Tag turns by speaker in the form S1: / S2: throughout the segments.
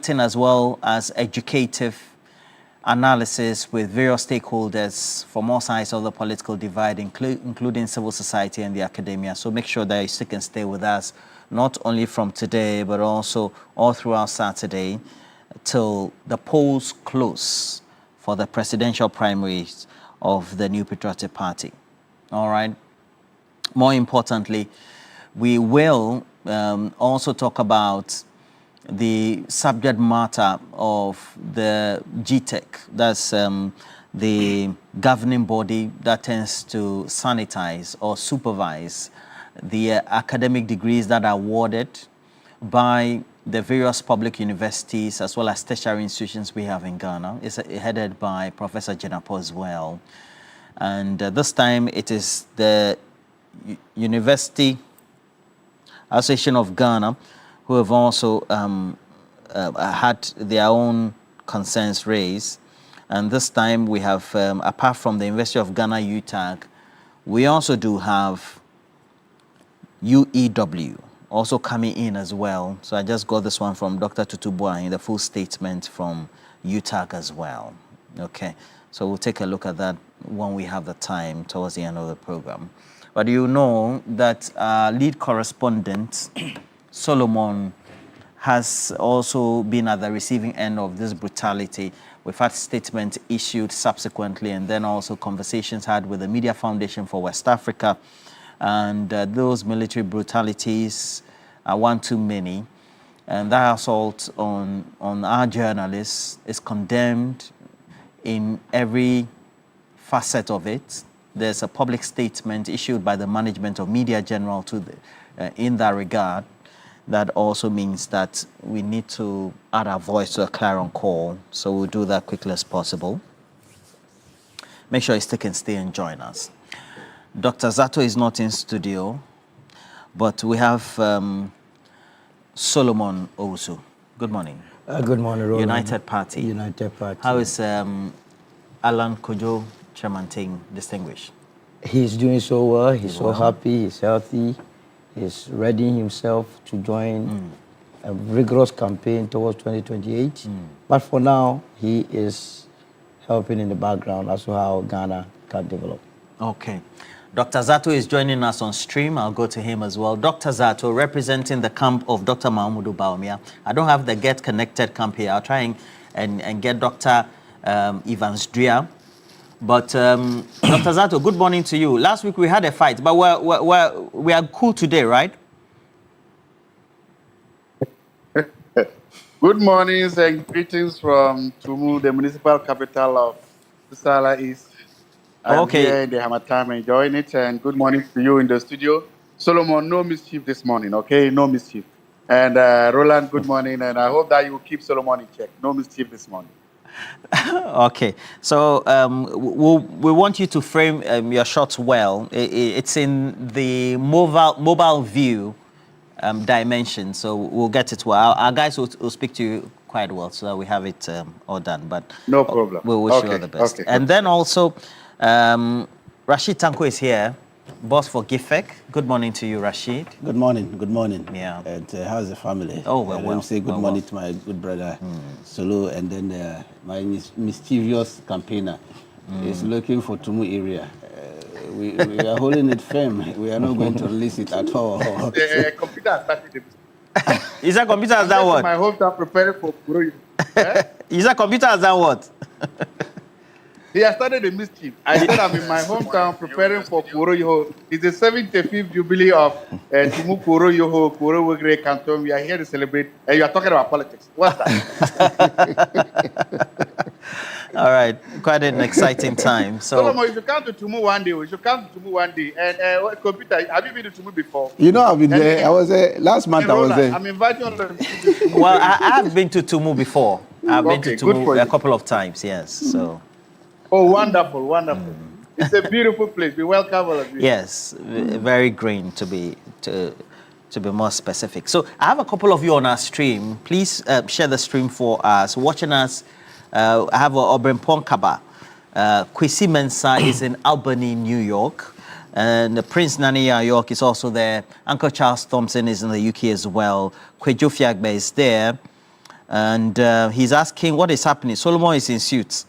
S1: acting as well as educative analysis with various stakeholders from all sides of the political divide, including civil society and the academia. So make sure that you still can stay with us, not only from today, but also all throughout Saturday till the polls close for the presidential primaries of the New Patriotic Party. All right. More importantly, we will also talk about the subject matter of the GTEC, that's the governing body that tends to sanitize or supervise the academic degrees that are awarded by the various public universities as well as tertiary institutions we have in Ghana. It's headed by Professor Jenapo as well. And this time it is the University Association of Ghana who have also had their own concerns raised. And this time we have, apart from the University of Ghana UTAG, we also do have UEW also coming in as well. So I just got this one from Dr. Tutubua in the full statement from UTAG as well. Okay, so we'll take a look at that when we have the time towards the end of the program. But you know that our lead correspondent, Solomon, has also been at the receiving end of this brutality. We've had statements issued subsequently and then also conversations had with the Media Foundation for West Africa. And those military brutalities are one too many. And that assault on our journalists is condemned in every facet of it. There's a public statement issued by the management of Media General to in that regard. That also means that we need to add our voice to a clarion call. So we'll do that quickly as possible. Make sure you still can stay and join us. Dr. Zato is not in studio, but we have Solomon Owusu. Good morning.
S2: Good morning, Roland.
S1: United Party.
S2: United Party.
S1: How is Alan Kojo Chamanting distinguished?
S2: He's doing so well. He's so happy. He's healthy. He's readying himself to join a rigorous campaign towards 2028. But for now, he is helping in the background as to how Ghana can develop.
S1: Okay. Dr. Zato is joining us on stream. I'll go to him as well. Dr. Zato, representing the camp of Dr. Mahmoudou Bawumia. I don't have the Get Connected camp here. I'll try and get Dr. Evans Dria. But Dr. Zato, good morning to you. Last week we had a fight, but we are cool today, right?
S3: Good mornings and greetings from Tumu, the municipal capital of Kusala East. I'm here in the Hamatan enjoying it, and good morning to you in the studio. Solomon, no mischief this morning, okay? No mischief. And Roland, good morning, and I hope that you will keep Solomon in check. No mischief this morning.
S1: Okay, so we want you to frame your shots well. It's in the mobile view dimension, so we'll get it well. Our guys will speak to you quite well, so that we have it all done. But
S3: no problem.
S1: We wish you all the best. Okay. And then also, Rashid Tanko is here, boss for GIFEC. Good morning to you, Rashid.
S4: Good morning. Good morning.
S1: Yeah.
S4: And how's the family?
S1: Oh, well.
S4: Let me say good morning to my good brother Solo, and then my mischievous campaigner is looking for Tumu area. We are holding it firm. We are not going to release it at all.
S3: The computer has started the
S1: Is that computer has done what?
S3: My hometown preparing for Kuro.
S1: Is that computer has done what?
S3: He has started the mischief. I said I'm in my hometown preparing for Kuro Yoho. It's the 75th jubilee of Tumu Kuro Yoho, Kuro Wegre Canton. We are here to celebrate, and you are talking about politics. What's that?
S1: All right, quite an exciting time. So,
S3: Solomon, you should come to Tumu one day. We should come to Tumu one day. And what computer? Have you been to Tumu before?
S4: You know, I've been there. I was there last month. I was there.
S3: I'm inviting you on the.
S1: Well, I have been to Tumu before. I've been to Tumu a couple of times. Yes. So.
S3: Oh, wonderful, wonderful. It's a beautiful place. We welcome all of you.
S1: Yes, very green to be more specific. So I have a couple of you on our stream. Please share the stream for us. Watching us, I have Obrempon Kaba. Kwesi Mensah is in Albany, New York. And Prince Nani York is also there. Uncle Charles Thompson is in the UK as well. Kwejo Fiagbe is there. And he's asking what is happening. Solomon is in suits.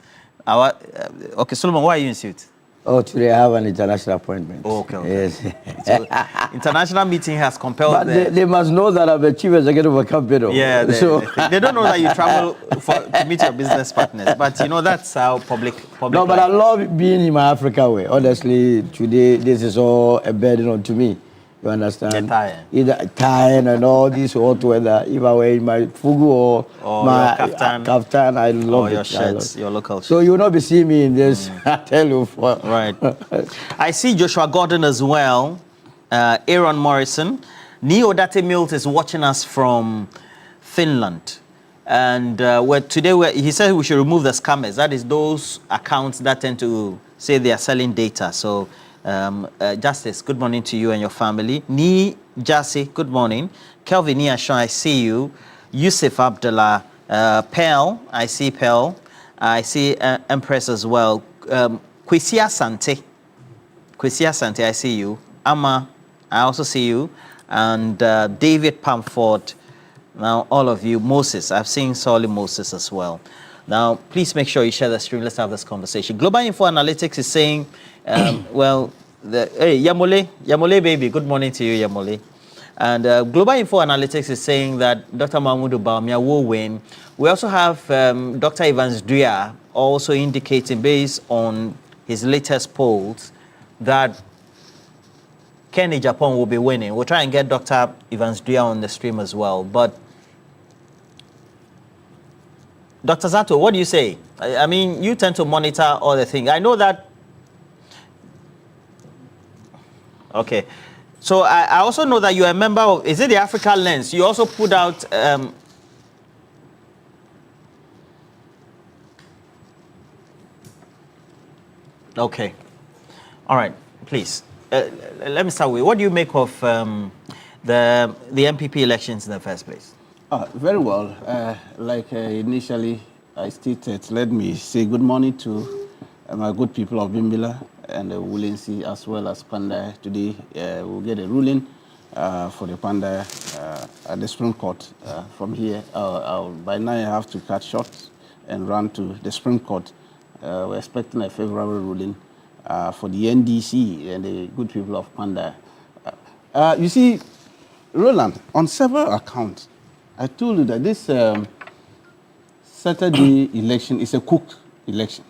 S1: Okay, Solomon, why are you in suits?
S2: Oh, today I have an international appointment.
S1: Oh, okay.
S2: Yes.
S1: So, international meeting has compelled
S2: But they must know that I'm the chief executive of a company.
S1: Yeah, they don't know that you travel to meet your business partners. But, you know, that's how public
S2: No, but I love being in my Africa way. Honestly, today, this is all a burden on to me. You understand?
S1: You're tired.
S2: Either tired and all this hot weather. If I were in my fugu or my kaftan, I love
S1: your
S2: it.
S1: shirts, your local shirts.
S2: So you will not be seeing me in this. I tell you.
S1: Right. I see Joshua Gordon as well. Aaron Morrison. Neo Date Milt is watching us from Finland. And he said we should remove the scammers. That is those accounts that tend to say they are selling data. So, Justice, good morning to you and your family. Ni Jassy, good morning. Kelvin Niashan, I see you. Yusuf Abdullah, Pearl, I see Pearl. I see Empress as well. Kwesi Asante, I see you. Amma, I also see you. And David Pamford, now all of you. Moses, I've seen Solly Moses as well. Now, please make sure you share the stream. Let's have this conversation. Global Info Analytics is saying, hey, Yamole baby, good morning to you, Yamole. And Global Info Analytics is saying that Dr. Mahmoud Bawumia will win. We also have Dr. Evans Dria also indicating, based on his latest polls, that Kenny Japan will be winning. We'll try and get Dr. Evans Dria on the stream as well. But Dr. Zato, what do you say? I mean, you tend to monitor all the things. I know that. Okay. So I also know that you're a member of, is it the Africa Lens? You also put out. Okay. All right. Please. Let me start with, what do you make of the NPP elections in the first place?
S4: Very well. Like initially I stated, let me say good morning to my good people of Bimbila and Wulensi as well as Panda. Today we'll get a ruling for the Panda at the Supreme Court. From here, by now I have to cut short and run to the Supreme Court. We're expecting a favorable ruling for the NDC and the good people of Panda. You see, Roland, on several accounts, I told you that this Saturday election is a cooked election.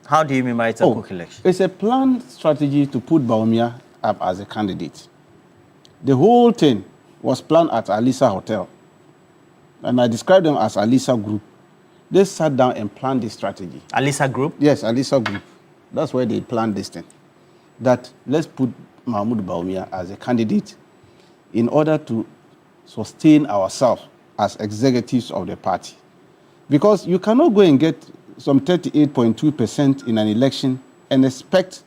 S1: How do you mean by it's a cooked election?
S4: It's a planned strategy to put Bawumia up as a candidate. The whole thing was planned at Alisa Hotel. And I described them as Alisa Group. They sat down and planned this strategy.
S1: Alisa Group?
S4: Yes, Alisa Group. That's where they planned this thing. That let's put Mahmoud Bawumia as a candidate in order to sustain ourselves as executives of the party. Because you cannot go and get some 38.2% in an election and expect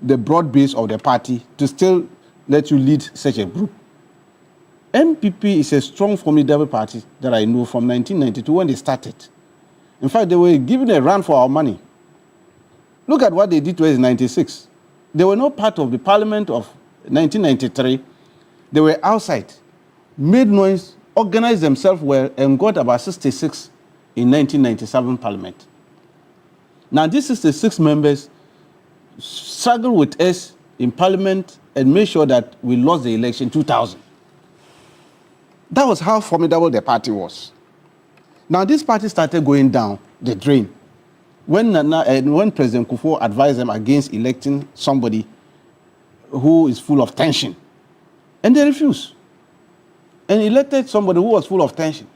S4: the broad base of the party to still let you lead such a group. NPP is a strong, formidable party that I know from 1992 when they started. In fact, they were given a run for our money. Look at what they did to us in 96. They were not part of the parliament of 1993. They were outside, made noise, organized themselves well, and got about 66 in 1997 parliament. Now, these 66 members struggled with us in parliament and made sure that we lost the election in 2000. That was how formidable the party was. Now, this party started going down the drain when President Kufuor advised them against electing somebody who is full of tension. And they refused. And elected somebody who was full of tension.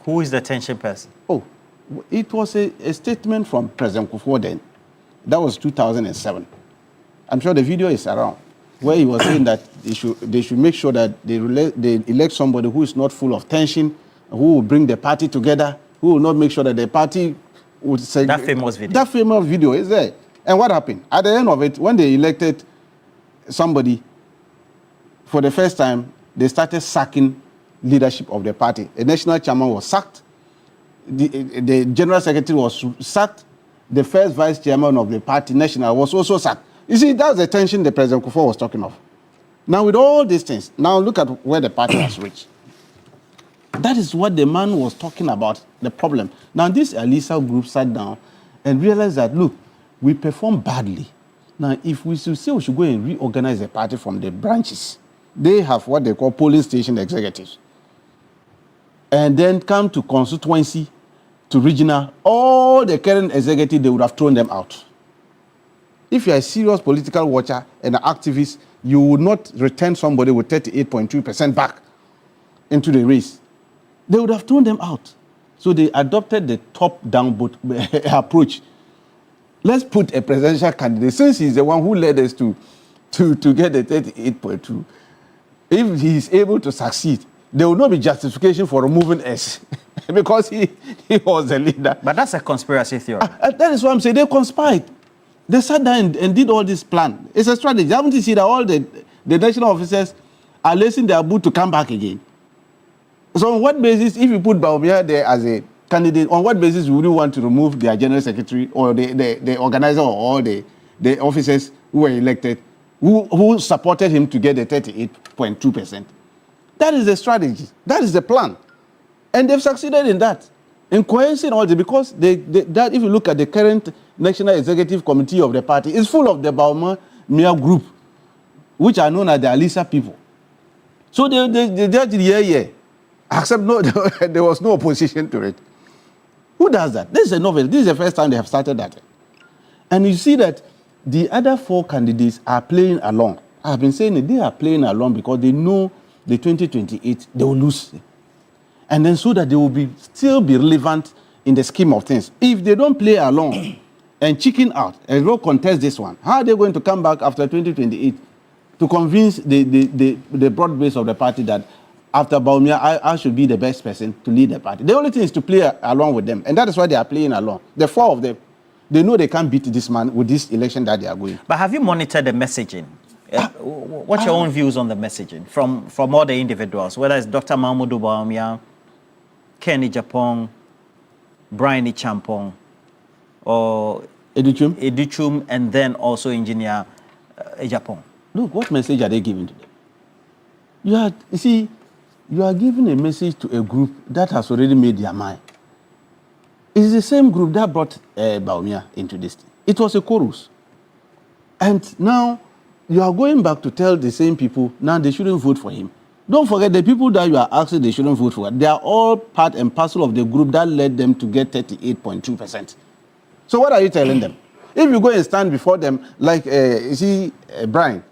S1: Who is the tension person?
S4: Oh, it was a statement from President Kufuor then. That was 2007. I'm sure the video is around, where he was saying that they should make sure that they elect somebody who is not full of tension, who will bring the party together, who will not make sure that the party would say...
S1: That famous video.
S4: That famous video is there. And what happened? At the end of it, when they elected somebody, for the first time, they started sacking leadership of the party. The national chairman was sacked. The general secretary was sacked. The first vice chairman of the party, national, was also sacked. You see, that's the tension the President Kufuor was talking of. Now, with all these things, now look at where the party has reached. That is what the man was talking about, the problem. Now, this Alisa group sat down and realized that, look, we performed badly. Now, if we should say we should go and reorganize the party from the branches, they have what they call polling station executives. And then come to constituency, to regional, all the current executive, they would have thrown them out. If you are a serious political watcher and an activist, you would not return somebody with 38.2% back into the race. They would have thrown them out. So they adopted the top-down approach. Let's put a presidential candidate, since he's the one who led us to get the 38.2. If he is able to succeed, there will not be justification for removing us because he was the leader.
S1: But that's a conspiracy theory.
S4: That is what I'm saying. They conspired. They sat down and did all this plan. It's a strategy. Haven't you seen that all the national officers are lacing their boot to come back again? So on what basis, if you put Bawumia there as a candidate, on what basis would you want to remove their general secretary or the organizer or all the officers who were elected, who supported him to get the 38.2%? That is the strategy. That is the plan. And they've succeeded in that. In coercing all this, because that if you look at the current National Executive Committee of the party, it's full of the Bawumia group, which are known as the Alisa people. So they judged yeah. Except no, there was no opposition to it. Who does that? This is a novel. This is the first time they have started that. And you see that the other four candidates are playing along. I have been saying it, they are playing along because they know the 2028, they will lose. And then so that they will still be relevant in the scheme of things. If they don't play along and chicken out and go contest this one, how are they going to come back after 2028 to convince the broad base of the party that after Bawumia, I should be the best person to lead the party? The only thing is to play along with them. And that is why they are playing along. The four of them, they know they can't beat this man with this election that they are going.
S1: But have you monitored the messaging? What's your own views on the messaging from all the individuals, whether it's Dr. Mahmoudou Bawumia, Kenny Japong, Brian Champong, or Edichum, and then also Engineer Japong?
S4: Look, what message are they giving to them? You are giving a message to a group that has already made their mind. It's the same group that brought Bawumia into this thing. It was a chorus. And now you are going back to tell the same people, now they shouldn't vote for him. Don't forget, the people that you are asking they shouldn't vote for, they are all part and parcel of the group that led them to get 38.2%. So what are you telling them? If you go and stand before them, like, Brian,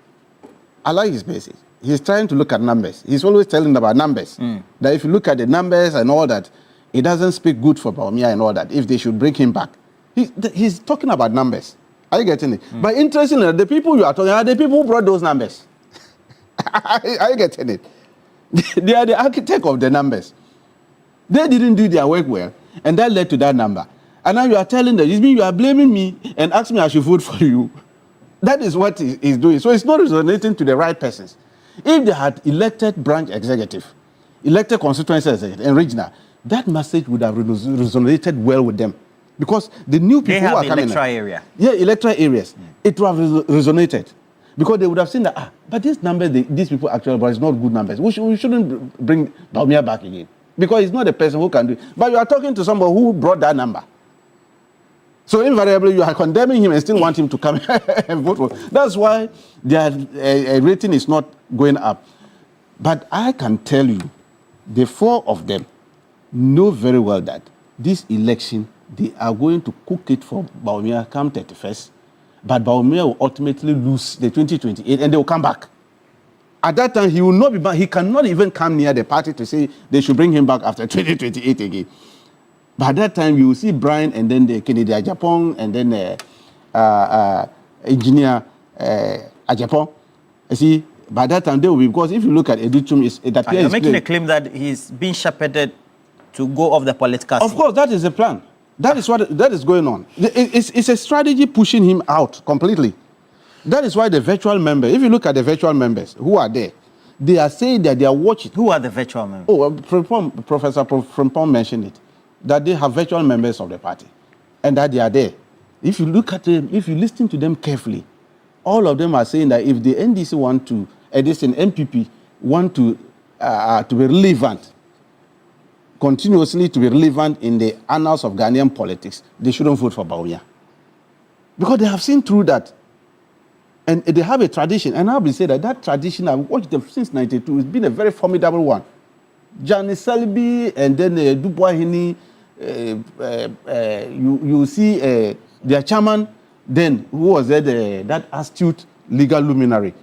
S4: I like his message. He's trying to look at numbers. He's always telling about numbers. That if you look at the numbers and all that, it doesn't speak good for Bawumia and all that, if they should bring him back. He's talking about numbers. Are you getting it? But interestingly, the people you are talking about are the people who brought those numbers. Are you getting it? They are the architect of the numbers. They didn't do their work well, and that led to that number. And now you are telling them, it means you are blaming me and asking me I should vote for you. That is what he's doing. So it's not resonating to the right persons. If they had elected branch executive, elected constituency executive, and regional, that message would have resonated well with them. Because the new people who are coming in. They have
S1: electoral area.
S4: Yeah, electoral areas. It would have resonated. Because they would have seen that, but these numbers, these people actually, but it's not good numbers. We shouldn't bring Bawumia back again. Because he's not the person who can do it. But you are talking to somebody who brought that number. So invariably, you are condemning him and still want him to come and vote for. That's why their rating is not going up. But I can tell you, the four of them know very well that this election, they are going to cook it for Bawumia come 31st. But Bawumia will ultimately lose the 2028 and they will come back. At that time, he will not be back. He cannot even come near the party to say they should bring him back after 2028 again. By that time, you will see Brian and then the Kennedy Ajapong and then Engineer Ajapong. You see, by that time, they will be, because if you look at Edichum, it appears...
S1: You're making a claim that he's being shepherded to go off the political scene.
S4: Of course, that is the plan. That is going on. It's a strategy pushing him out completely. That is why the virtual members, if you look at the virtual members who are there, they are saying that they are watching.
S1: Who are the virtual members?
S4: Oh, Professor Frimpong mentioned it, that they have virtual members of the party and that they are there. If you look at them, if you listen to them carefully, all of them are saying that if the NDC want to, this NPP want to be relevant, continuously to be relevant in the annals of Ghanaian politics, they shouldn't vote for Bawumia. Because they have seen through that. And they have a tradition. And I've been saying that tradition, I've watched them since 92, it's been a very formidable one. Janice Selby and then Dubois Hini, you see their chairman, then, who was there, that astute legal luminary?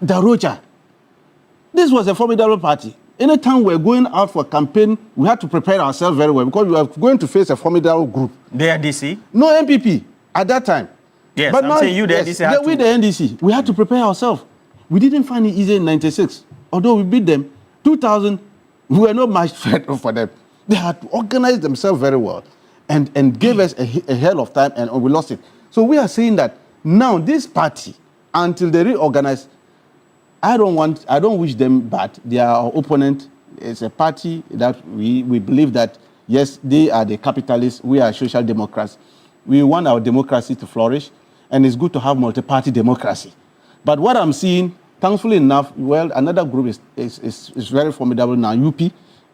S4: Darocha. This was a formidable party. Anytime we're going out for a campaign, we had to prepare ourselves very well because we are going to face a formidable group.
S1: The NDC?
S4: No, NPP at that time.
S1: Yes,
S4: but
S1: I'm
S4: now,
S1: saying you, the NDC, had to...
S4: with the NDC, we had to prepare ourselves. We didn't find it easy in 96. Although we beat them, 2000, we were not much threat for them. They had to organize themselves very well and gave us a hell of time, and we lost it. So we are saying that now this party, until they reorganize, I don't wish them bad. They are our opponent. It's a party that we believe that, yes, they are the capitalists, we are social democrats. We want our democracy to flourish, and it's good to have multi-party democracy. But what I'm seeing, thankfully enough, well, another group is very formidable now. UP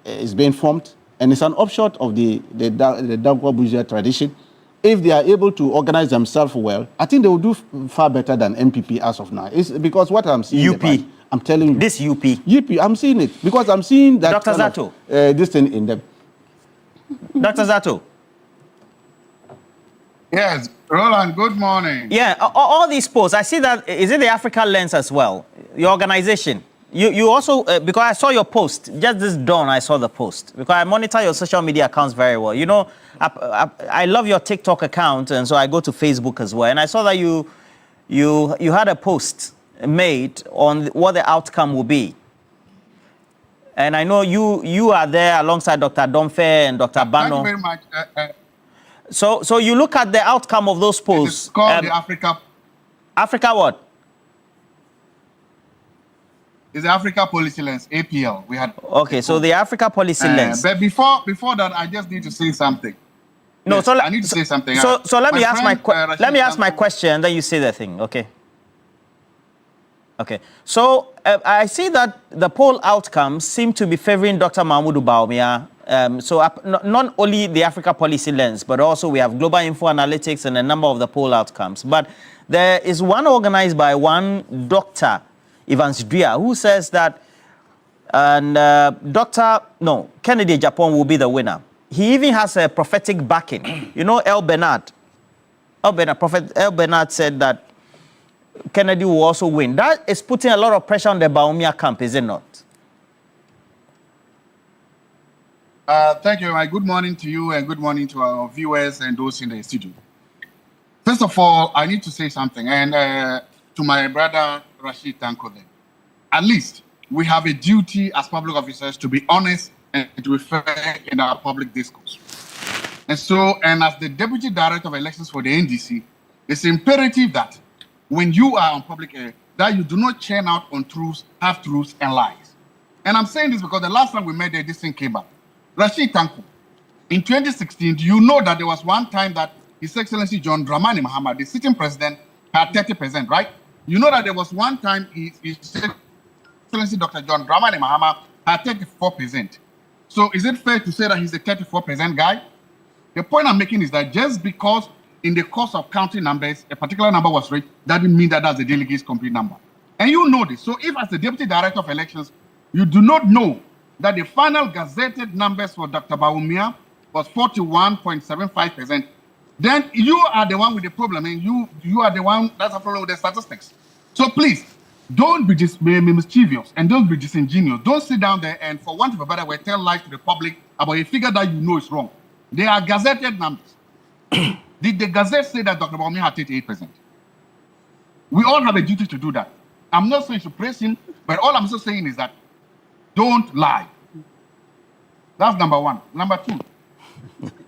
S4: is being formed, and it's an offshoot of the Dankwa bourgeois tradition. If they are able to organize themselves well, I think they will do far better than NPP as of now. It's because what I'm seeing...
S1: UP.
S4: I'm telling you.
S1: This UP.
S4: UP, I'm seeing it. Because I'm seeing that...
S1: Dr. Zato.
S4: This thing in them.
S1: Dr. Zato.
S3: Yes, Roland, good morning.
S1: Yeah, all these posts, I see that, is it the Africa Lens as well? Your organization. You also, because I saw your post, just this dawn I saw the post, because I monitor your social media accounts very well. You know, I love your TikTok account, and so I go to Facebook as well. And I saw that you had a post made on what the outcome will be. And I know you are there alongside Dr. Domfe and Dr. Bano.
S3: Thank you very much.
S1: So you look at the outcome of those posts.
S3: It's called the Africa...
S1: Africa what?
S3: It's the Africa Policy Lens, APL. We had...
S1: Okay, so the Africa Policy Lens.
S3: But before that, I just need to say something.
S1: No,
S3: yes,
S1: so
S3: I need to say something.
S1: So let me ask my question, and then you say the thing, okay? Okay. So I see that the poll outcomes seem to be favoring Dr. Mahmoud Bawumia. Not only the Africa Policy Lens, but also we have Global Info Analytics and a number of the poll outcomes. But there is one organized by one Dr. Evans Dria, who says that Kennedy Japan will be the winner. He even has a prophetic backing. You know, Prophet El Bernard said that Kennedy will also win. That is putting a lot of pressure on the Bawumia camp, is it not?
S3: Thank you. Good morning to you, and good morning to our viewers and those in the studio. First of all, I need to say something, and to my brother Rashid Tanko there. At least we have a duty as public officers to be honest and to be fair in our public discourse. And so, and as the Deputy Director of Elections for the NDC, it's imperative that when you are on public air, that you do not churn out untruths, half-truths, and lies. And I'm saying this because the last time we met there, this thing came up. Rashid Tanko, in 2016, do you know that there was one time that His Excellency John Dramani Mahama, the sitting president, had 30%, right? You know that there was one time His Excellency Dr. John Dramani Mahama had 34%. So is it fair to say that he's a 34% guy? The point I'm making is that just because in the course of counting numbers, a particular number was reached, that didn't mean that that's the delegate's complete number. And you know this. So if as the Deputy Director of Elections, you do not know that the final gazetted numbers for Dr. Bawumia was 41.75%, then you are the one with the problem, and you are the one that's a problem with the statistics. So please, don't be mischievous and don't be disingenuous. Don't sit down there and, for want of a better way, tell lies to the public about a figure that you know is wrong. They are gazetted numbers. Did the Gazette say that Dr. Bawumia had 38%? We all have a duty to do that. I'm not saying to praise him, but all I'm just saying is that don't lie. That's number one. Number two,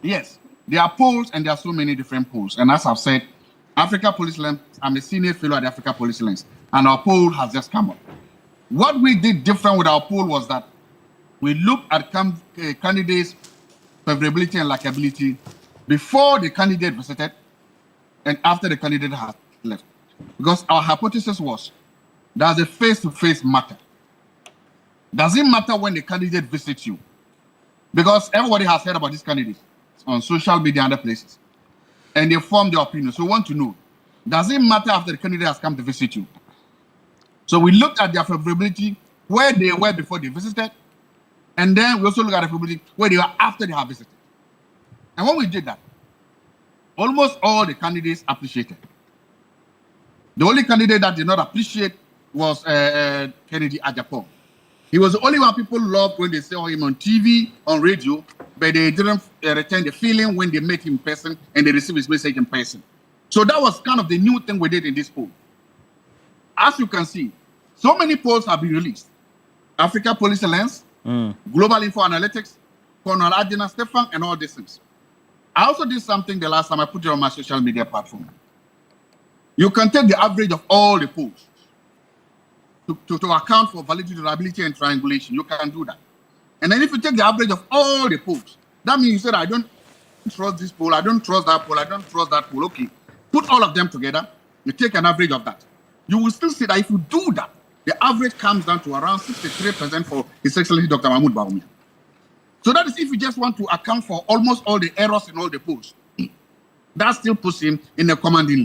S3: yes, there are polls and there are so many different polls. And as I've said, Africa Policy Lens, I'm a senior fellow at the Africa Policy Lens, and our poll has just come up. What we did different with our poll was that we looked at candidates' favorability and likability before the candidate visited and after the candidate has left. Because our hypothesis was, does a face-to-face matter? Does it matter when the candidate visits you? Because everybody has heard about this candidate on social media and other places. And they form their opinion. So we want to know, does it matter after the candidate has come to visit you? So we looked at their favorability, where they were before they visited, and then we also look at the favorability where they were after they have visited. And when we did that, almost all the candidates appreciated. The only candidate that did not appreciate was Kennedy Agyapong. He was the only one people loved when they saw him on TV, on radio, but they didn't return the feeling when they met him in person and they received his message in person. So that was kind of the new thing we did in this poll. As you can see, so many polls have been released. Africa Policy Lens, Global Info Analytics, Colonel Adjina Stefan, and all these things. I also did something the last time I put it on my social media platform. You can take the average of all the polls to account for validity, durability, and triangulation. You can do that. And then if you take the average of all the polls, that means you said, I don't trust this poll, I don't trust that poll, I don't trust that poll. Okay, put all of them together, you take an average of that. You will still see that if you do that, the average comes down to around 63% for His Excellency Dr. Mahmoud Bawumia. So that is if you just want to account for almost all the errors in all the polls. That still puts him in a commanding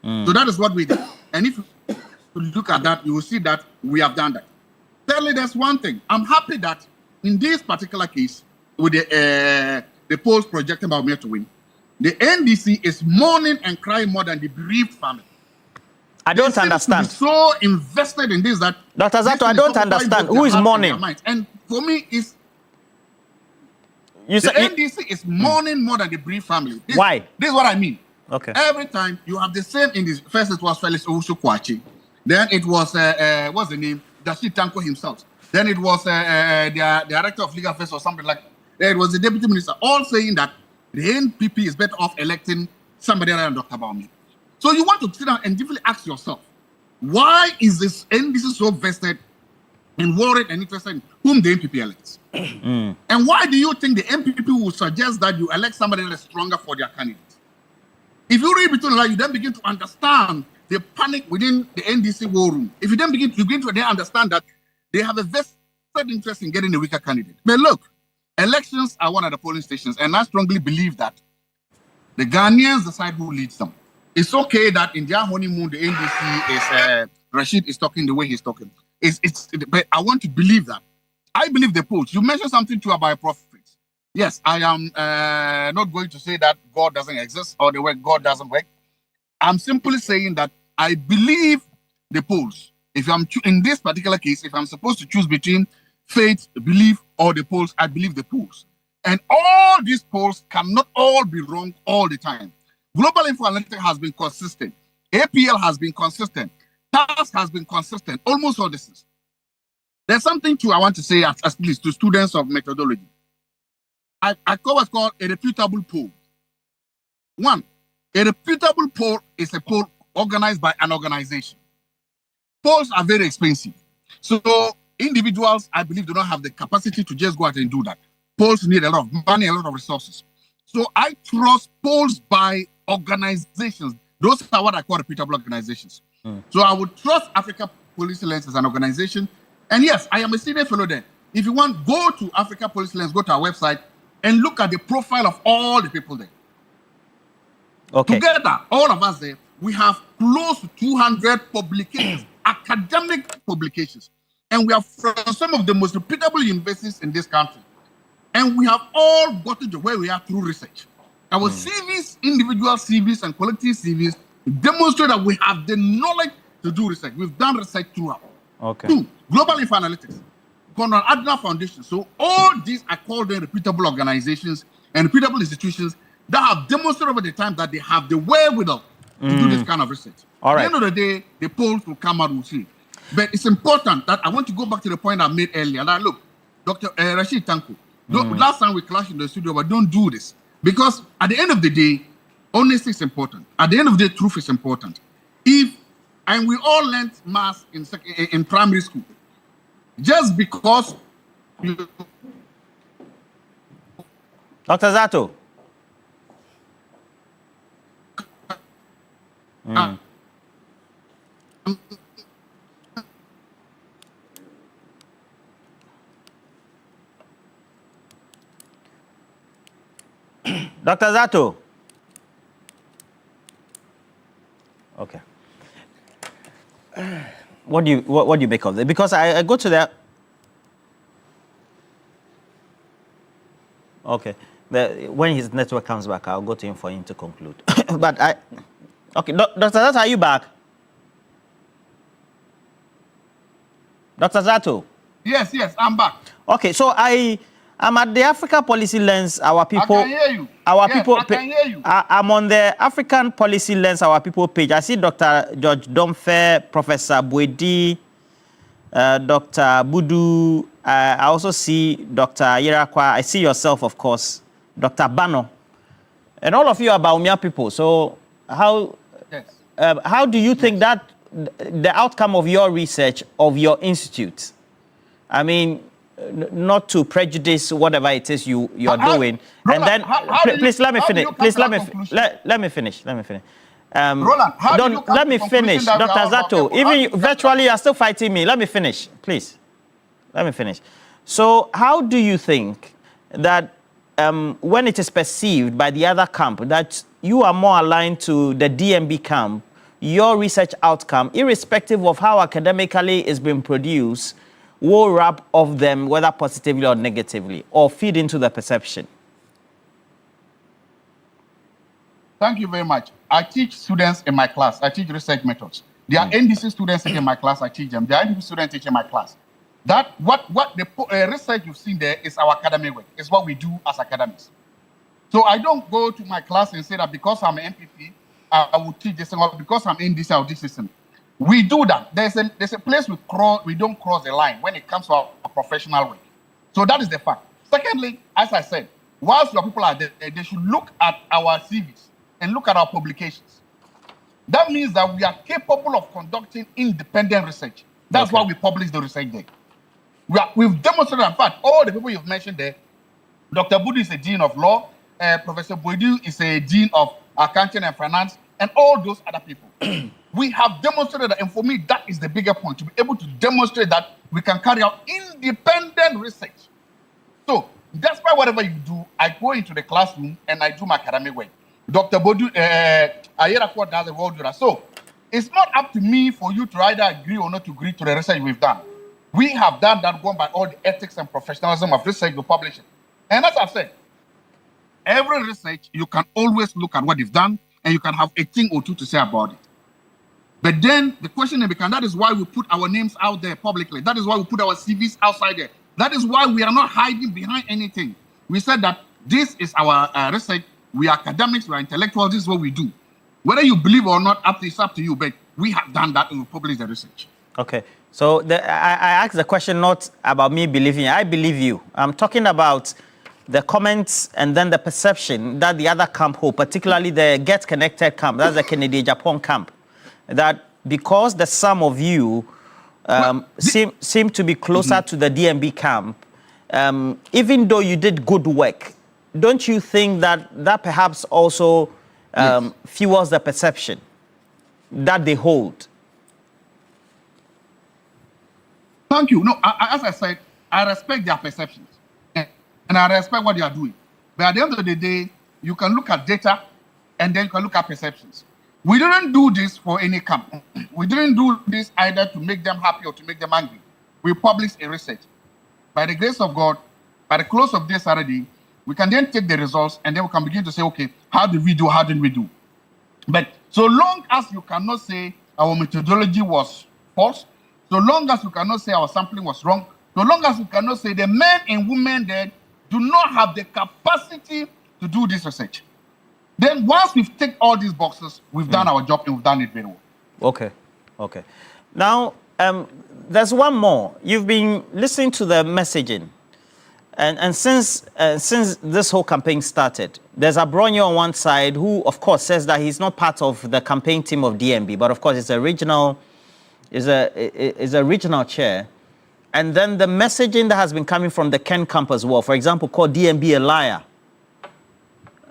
S3: lead. So that is what we did. And if you look at that, you will see that we have done that. Thirdly, there's one thing. I'm happy that in this particular case, with the polls projecting Bawumia to win, the NDC is mourning and crying more than the bereaved family.
S1: I don't understand.
S3: To be so invested in this that
S1: Dr. Zato, I don't understand. Who is mourning?
S3: And for me, it's
S1: the
S3: NDC is mourning more than the bereaved family.
S1: Why?
S3: This is what I mean.
S1: Okay.
S3: Every time you have the same in this. First, it was Felix Owusu Kwachi. Then it was what's the name? Dashi Tanko himself. Then it was the director of legal affairs or something like that. Then it was the deputy minister, all saying that the NPP is better off electing somebody other than Dr. Bawumia. So you want to sit down and deeply ask yourself, why is this NDC so vested and worried and interested in whom the NPP elects? And why do you think the NPP will suggest that you elect somebody that is stronger for their candidate? If you read between the lines, you then begin to understand the panic within the NDC war room. If you then begin to then understand that they have a vested interest in getting a weaker candidate. But look, elections are one of the polling stations, and I strongly believe that the Ghanaians decide who leads them. It's okay that in their honeymoon, the NDC is Rashid is talking the way he's talking. But I want to believe that. I believe the polls. You mentioned something too about prophets. Yes, I am not going to say that God doesn't exist or the way God doesn't work. I'm simply saying that I believe the polls. If I'm in this particular case, if I'm supposed to choose between faith, belief, or the polls, I believe the polls. And all these polls cannot all be wrong all the time. Global Info Analytics has been consistent. APL has been consistent. TAS has been consistent. Almost all this. There's something too I want to say as please to students of methodology. I call what's called a reputable poll. One, a reputable poll is a poll organized by an organization. Polls are very expensive. So individuals, I believe, do not have the capacity to just go out and do that. Polls need a lot of money, a lot of resources. So I trust polls by organizations. Those are what I call reputable organizations. So I would trust Africa Policy Lens as an organization. And yes, I am a senior fellow there. If you want, go to Africa Policy Lens, go to our website, and look at the profile of all the people there.
S1: Okay.
S3: Together, all of us there, we have close to 200 publications, academic publications. And we are from some of the most reputable universities in this country. And we have all gotten to where we are through research. Our CVs, individual CVs and collective CVs, demonstrate that we have the knowledge to do research. We've done research throughout.
S1: Okay.
S3: 2, Global Info Analytics, Conrad Adler Foundation. So all these are called reputable organizations and reputable institutions that have demonstrated over the time that they have the wherewithal to do this kind of research.
S1: All right.
S3: At the end of the day, the polls will come out, we'll see. But it's important that I want to go back to the point I made earlier. That look, Dr. Rashid Tanko, last time we clashed in the studio, but don't do this. Because at the end of the day, honesty is important. At the end of the day, truth is important. And we all learned maths in primary school. Just because you...
S1: Dr. Zato. Dr. Zato. Okay. What do you make of it? Because I go to that. Okay. When his network comes back, I'll go to him for him to conclude. But okay, Dr. Zato, are you back? Dr. Zato?
S3: Yes, I'm back.
S1: Okay, so I'm at the Africa Policy Lens. Our people.
S3: I can hear you. I can hear you.
S1: I'm on the African Policy Lens, our people page. I see Dr. George Domfe, Professor Bwedi, Dr. Budu. I also see Dr. Yerakwa. I see yourself, of course, Dr. Bano. And all of you are Baumia people. So how do you think that the outcome of your research, of your institute, I mean, not to prejudice whatever it is you're doing,
S3: Roland,
S1: and then please let me finish. Please let me finish.
S3: Roland,
S1: let me finish, Dr. Zato. Even virtually, you are still fighting me. Let me finish, please. Let me finish. So, how do you think that when it is perceived by the other camp that you are more aligned to the DMB camp, your research outcome, irrespective of how academically it's been produced, will rub off them, whether positively or negatively, or feed into the perception?
S3: Thank you very much. I teach students in my class. I teach research methods. There are NDC students in my class. I teach them. There are NPP students teaching my class. That what the research you've seen there is our academic work. It's what we do as academics. So I don't go to my class and say that because I'm an NPP, I will teach this, or because I'm in this, I'll teach this. We do that. There's a place we don't cross the line when it comes to our professional work. So that is the fact. Secondly, as I said, whilst your people are there, they should look at our CVs and look at our publications. That means that we are capable of conducting independent research. That's why we publish the research there. We've demonstrated, in fact, all the people you've mentioned there. Dr. Budu is a dean of law. Professor Bwedi is a dean of accounting and finance, and all those other people. We have demonstrated that, and for me, that is the bigger point, to be able to demonstrate that we can carry out independent research. So, despite whatever you do, I go into the classroom and I do my academic work. Dr. Bodu, Ayerakwa does the whole do that. So, it's not up to me for you to either agree or not to agree to the research we've done. We have done that going by all the ethics and professionalism of research we publish it. And as I've said, every research, you can always look at what you've done and you can have a thing or two to say about it. But then the question becomes, that is why we put our names out there publicly. That is why we put our CVs outside there. That is why we are not hiding behind anything. We said that this is our research. We are academics, we are intellectuals, this is what we do. Whether you believe or not, it's up to you, but we have done that and we published the research.
S1: Okay, so I asked the question not about me believing you. I believe you. I'm talking about the comments and then the perception that the other camp hold, particularly the Get Connected camp, that's the Kennedy-Japan camp, that because the sum of you seem to be closer to the DMB camp, even though you did good work, don't you think that perhaps also fuels the perception that they hold?
S3: Thank you. No, as I said, I respect their perceptions and I respect what they are doing. But at the end of the day, you can look at data and then you can look at perceptions. We didn't do this for any camp. We didn't do this either to make them happy or to make them angry. We published a research. By the grace of God, by the close of this Saturday, we can then take the results and then we can begin to say, okay, how did we do? How didn't we do? But so long as you cannot say our methodology was false, so long as you cannot say our sampling was wrong, so long as you cannot say the men and women there do not have the capacity to do this research, then once we've ticked all these boxes, we've done our job and we've done it very well.
S1: Okay. Now, there's one more. You've been listening to the messaging. And since this whole campaign started, there's a Bronyo on one side who, of course, says that he's not part of the campaign team of DMB, but of course, it's a regional chair. And then the messaging that has been coming from the Ken camp as well, for example, called DMB a liar.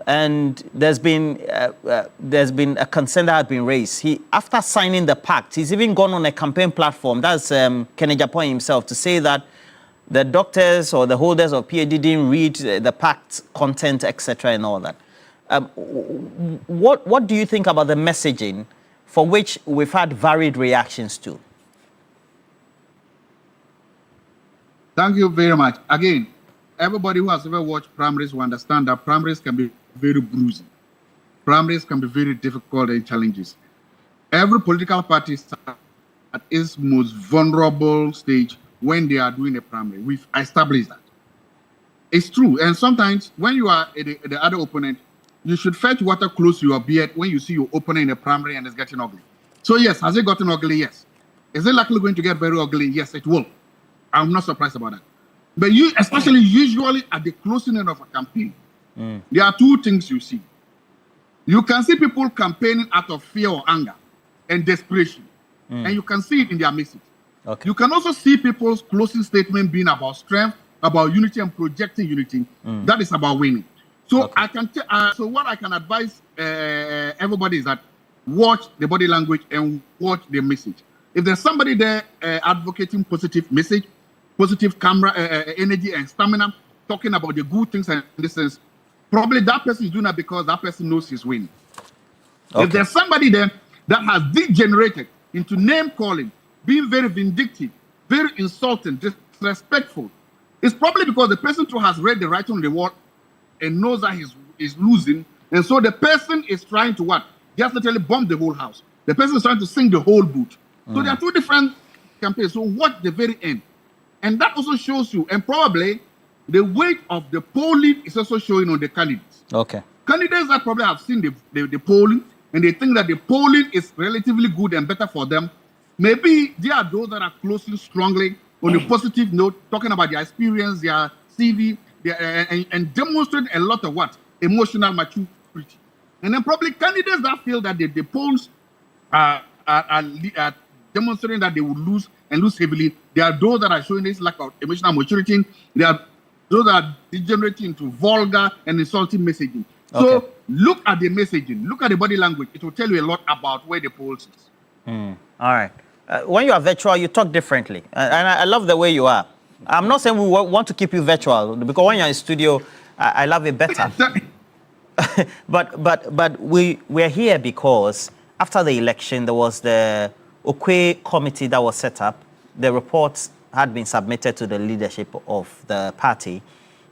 S1: And there's been a concern that has been raised. After signing the pact, he's even gone on a campaign platform, that's Kennedy-Japan himself, to say that the doctors or the holders of PhD didn't read the packed content, etc., and all that. What do you think about the messaging, for which we've had varied reactions to?
S3: Thank you very much. Again, everybody who has ever watched primaries will understand that primaries can be very bruising. Primaries can be very difficult and challenges. Every political party starts at its most vulnerable stage when they are doing a primary. We've established that. It's true. And sometimes when you are the other opponent, you should fetch water close to your beard when you see your opponent in a primary and it's getting ugly. So yes, has it gotten ugly? Yes. Is it likely going to get very ugly? Yes, it will. I'm not surprised about that. But you, especially usually at the closing end of a campaign, there are two things you see. You can see people campaigning out of fear or anger and desperation. And you can see it in their message.
S1: Okay.
S3: You can also see people's closing statement being about strength, about unity and projecting unity. That is about winning. So
S1: Okay.
S3: I can so what I can advise everybody is that watch the body language and watch the message. If there's somebody there advocating positive message, positive camera energy and stamina, talking about the good things and this is probably that person is doing that because that person knows he's winning.
S1: Okay.
S3: If there's somebody there that has degenerated into name calling, being very vindictive, very insulting, disrespectful, it's probably because the person too has read the writing on the wall and knows that he's losing. And so the person is trying to what? Just literally bomb the whole house. The person is trying to sing the whole boot. So there are two different campaigns. So watch the very end. And that also shows you, and probably the weight of the polling is also showing on the candidates.
S1: Okay.
S3: Candidates that probably have seen the polling and they think that the polling is relatively good and better for them. Maybe there are those that are closing strongly on a positive note, talking about their experience, their CV, and demonstrate a lot of what? Emotional maturity. And then probably candidates that feel that the polls are demonstrating that they will lose and lose heavily. There are those that are showing this lack of emotional maturity. There are those that are degenerating into vulgar and insulting messaging. So
S1: Okay.
S3: look at the messaging, look at the body language. It will tell you a lot about where the polls is.
S1: All right. When you are virtual, you talk differently. And I love the way you are. I'm not saying we want to keep you virtual, because when you're in studio, I love it better. but we're here because after the election, there was the Okwe committee that was set up. The reports had been submitted to the leadership of the party.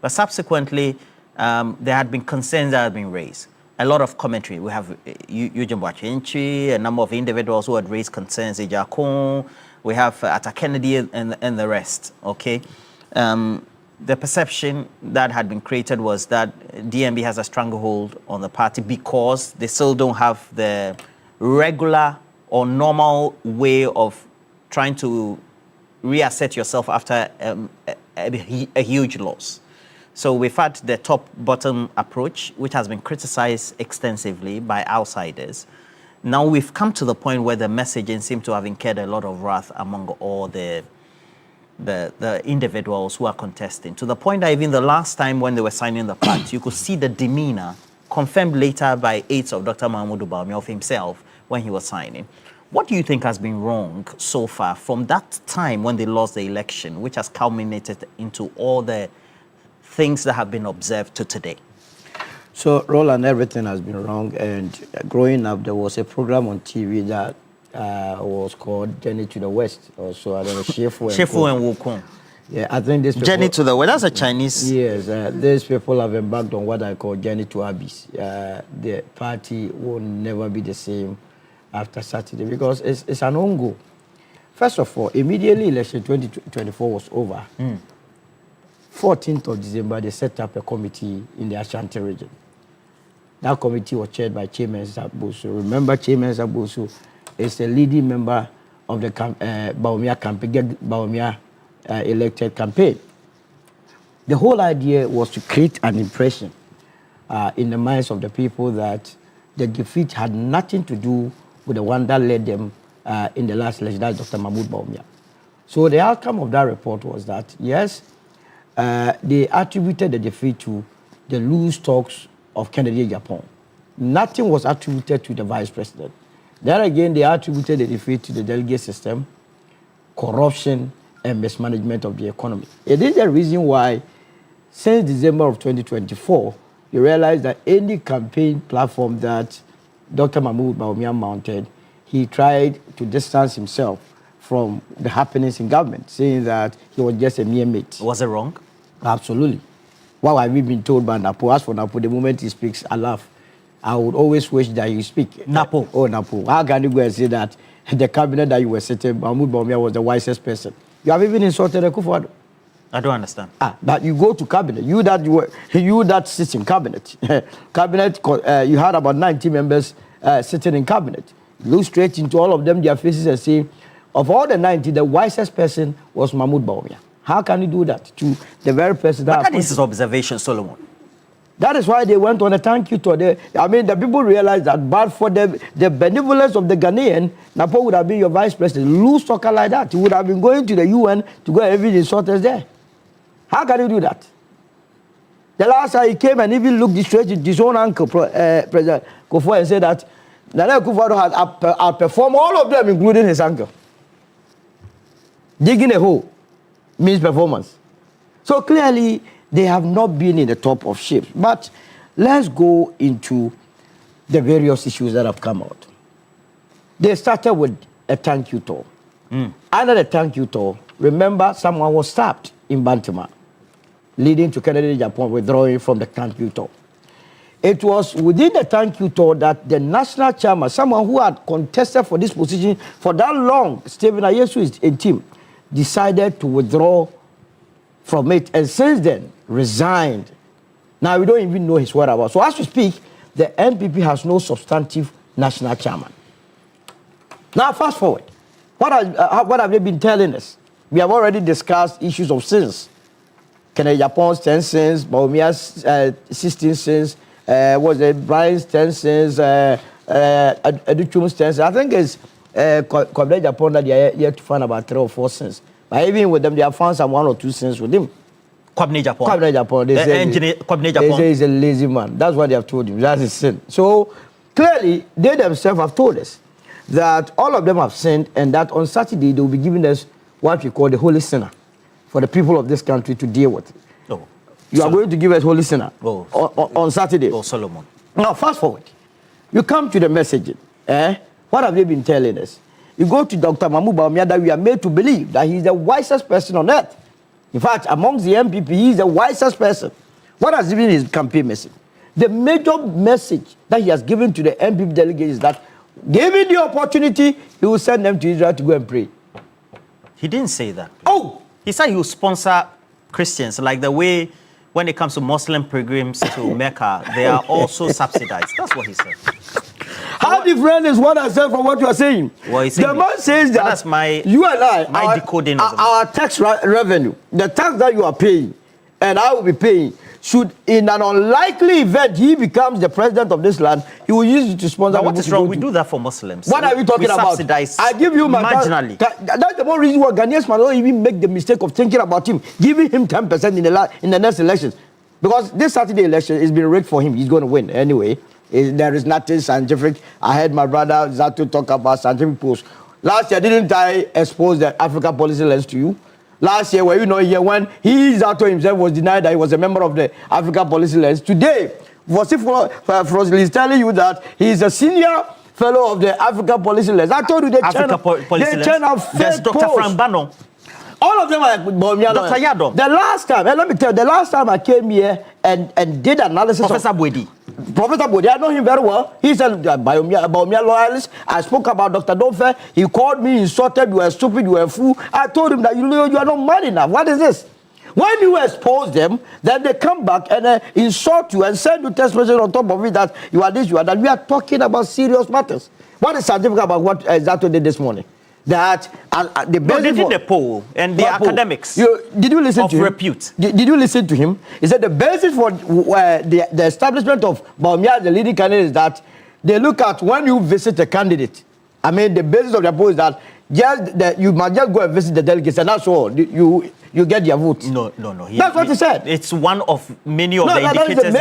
S1: But subsequently, there had been concerns that had been raised. A lot of commentary. We have Eugene Boachenchi, a number of individuals who had raised concerns, Ejakon, we have Atta Kennedy and the rest, okay? The perception that had been created was that DMB has a stranglehold on the party because they still don't have the regular or normal way of trying to reassert yourself after a huge loss. So we've had the top-bottom approach, which has been criticized extensively by outsiders. Now we've come to the point where the messaging seems to have incurred a lot of wrath among all the individuals who are contesting, to the point that even the last time when they were signing the pact, you could see the demeanor, confirmed later by aides of Dr. Mahmoud Bawumia of himself when he was signing. What do you think has been wrong so far from that time when they lost the election, which has culminated into all the things that have been observed to today?
S2: So, Roland, everything has been wrong. And growing up, there was a program on TV that was called Journey to the West. Also, I don't know, Shefu
S1: and Wukong.
S2: Yeah, I think this people,
S1: Journey to the West, that's a Chinese.
S2: Yes, these people have embarked on what I call Journey to Abyss. The party will never be the same after Saturday because it's an own goal. First of all, immediately election 2024 was over. 14th of December, they set up a committee in the Ashanti region. That committee was chaired by Chairman Zabusu. Remember, Chairman Zabusu is a leading member of the Bawumia campaign, Bawumia elected campaign. The whole idea was to create an impression in the minds of the people that the defeat had nothing to do with the one that led them in the last election, that's Dr. Mahmoud Bawumia. So the outcome of that report was that, yes, they attributed the defeat to the loose talks of Kennedy Japan. Nothing was attributed to the vice president. There again, they attributed the defeat to the delegate system, corruption, and mismanagement of the economy. It is the reason why, since December of 2024, you realize that any campaign platform that Dr. Mahmoud Bawumia mounted, he tried to distance himself from the happenings in government, saying that he was just a mere mate.
S1: Was it wrong?
S2: Absolutely. What have we been told by Napo? As for Napo, the moment he speaks, I laugh. I would always wish that you speak.
S1: Napo.
S2: Oh, Napo. How can you go and say that the cabinet that you were sitting, Mahmoud Bawumia was the wisest person? You have even insulted Akufo-Addo.
S1: I don't understand.
S2: But you go to cabinet. You that sits in cabinet. Cabinet. You had about 90 members sitting in cabinet. Look straight into all of them, their faces, and say, of all the 90, the wisest person was Mahmoud Bawumia. How can you do that to the very person that...
S1: But that is his observation, Solomon.
S2: That is why they went on a thank you tour. The people realized that, but for the benevolence of the Ghanaian, Napo would have been your vice president. Loose talker like that. He would have been going to the UN to go and even insult us there. How can you do that? The last time he came and even looked straight at his own uncle, President Kufuor, and said that Nana Akufo-Addo had outperformed all of them, including his uncle. Digging a hole means performance. So clearly, they have not been in the top of shape. But let's go into the various issues that have come out. They started with a thank you tour. Under the thank you tour, remember someone was stabbed in Bantama, leading to Kennedy Japan withdrawing from the thank you tour. It was within the thank you tour that the national chairman, someone who had contested for this position for that long, Stephen Ayesu's team, decided to withdraw from it, and since then resigned. Now we don't even know his whereabouts. So as we speak, the NPP has no substantive national chairman. Now fast forward. What have they been telling us? We have already discussed issues of sins. Kennedy Japan's 10 sins, Bawumia's 16 sins, was it Brian's 10 sins, Aduchum's 10 sins. I think it's Kennedy Japan that they are yet to find about 3 or 4 sins. But even with them, they have found some 1 or 2 sins with him.
S1: Kwabena Japan.
S2: Kwabena Japan. They say he's a lazy man. That's what they have told him. That's his sin. So clearly, they themselves have told us that all of them have sinned, and that on Saturday they will be giving us what we call the holy sinner for the people of this country to deal with.
S1: Oh.
S2: You are going to give us holy sinner on Saturday.
S1: Oh, Solomon.
S2: Now, fast forward. You come to the messaging. What have they been telling us? You go to Dr. Mahmoud Bawumia, that we are made to believe that he is the wisest person on earth. In fact, amongst the NPP, he is the wisest person. What has been his campaign message? The major message that he has given to the NPP delegates is that, given the opportunity, he will send them to Israel to go and pray.
S1: He didn't say that.
S2: Oh!
S1: He said he will sponsor Christians, like the way when it comes to Muslim pilgrims to Mecca, they are also subsidized. That's what he said.
S2: How different is what I said from what you are saying?
S1: Well,
S2: the man says that
S1: that's
S2: you and I,
S1: my decoding of
S2: our tax revenue, the tax that you are paying, and I will be paying, should, in an unlikely event, he becomes the president of this land, he will use it to sponsor.
S1: What is wrong? We do that for Muslims.
S2: What are we talking about?
S1: Subsidize
S2: I give you my
S1: marginally.
S2: That's the more reason why Ghanaians might not even make the mistake of thinking about him, giving him 10% in the next elections. Because this Saturday election is being rigged for him. He's going to win anyway. There is nothing scientific. I heard my brother Zato talk about scientific polls. Last year, didn't I expose the Africa policy lens to you? Last year, were you not here when Zato himself was denied that he was a member of the Africa policy lens? Today, Frosley is telling you that he is a senior fellow of the Africa policy lens. I told you they turn out fake
S1: There's Dr.
S2: polls.
S1: Frank Bannon.
S2: All of them are Bawumia.
S1: Dr. Yadom.
S2: The last time, let me tell you, the last time I came here and did analysis
S1: Professor Bwedi.
S2: Professor Bwedi, I know him very well. He's a Bawumia loyalist. I spoke about Dr. Donfe. He called me, insulted, you were stupid, you were a fool. I told him that you are not mad enough. What is this? When you expose them, then they come back and insult you and send you text messages on top of it that you are this, you are that. We are talking about serious matters. What is scientific about what Zato did this morning? That the basis
S1: they did the poll and the academics.
S2: Did you listen to him?
S1: Repute.
S2: Did you listen to him? He said the basis for the establishment of Bawumia as the leading candidate is that they look at when you visit a candidate. I mean, the basis of the poll is that you must just go and visit the delegates, and that's all. You you get their votes.
S1: No.
S2: That's what he said.
S1: It's one of many of the
S2: That's
S1: indicators.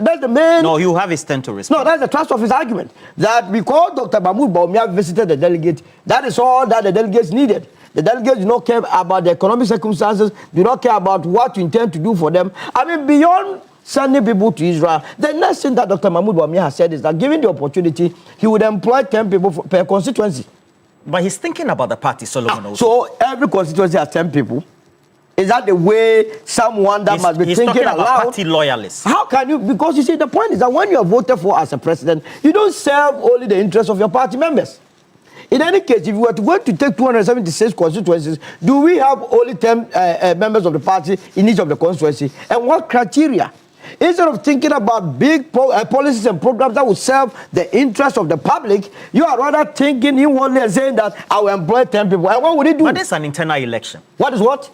S2: that's the main.
S1: No, you have his turn to respond.
S2: No, that's the thrust of his argument. That because Dr. Mahmoud Bawumia visited the delegate, that is all that the delegates needed. The delegates do not care about the economic circumstances, do not care about what you intend to do for them. I mean, beyond sending people to Israel, the next thing that Dr. Mahmoud Bawumia has said is that given the opportunity, he would employ 10 people per constituency.
S1: But he's thinking about the party, Solomon. Also.
S2: So every constituency has 10 people. Is that the way someone that must be thinking
S1: talking about
S2: aloud?
S1: Party loyalists.
S2: How can you? Because you see, the point is that when you are voted for as a president, you don't serve only the interests of your party members. In any case, if you were to go to take 276 constituencies, do we have only 10 members of the party in each of the constituency? And what criteria? Instead of thinking about big policies and programs that will serve the interests of the public, you are rather thinking inwardly and saying that I will employ 10 people. And what would it do?
S1: But it's an internal election.
S2: What is what?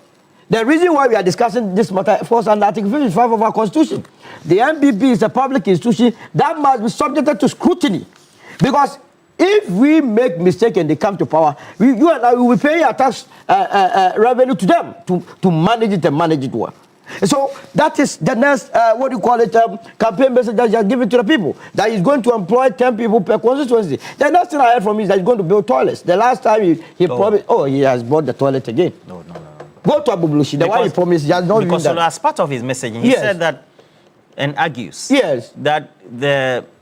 S2: The reason why we are discussing this matter falls under Article 55 of our Constitution. The NPP is a public institution that must be subjected to scrutiny. Because if we make mistake and they come to power, you and I will pay our tax revenue to them to manage it and manage it well. So that is the next, campaign message that he has given to the people, that he's going to employ 10 people per constituency. The next thing I heard from him is that he's going to build toilets. The last time he promised, he has bought the toilet again.
S1: No.
S2: Go to Abublushi, the one he promised, he has not
S1: because
S2: done that.
S1: as part of his messaging, he said that, and argues, that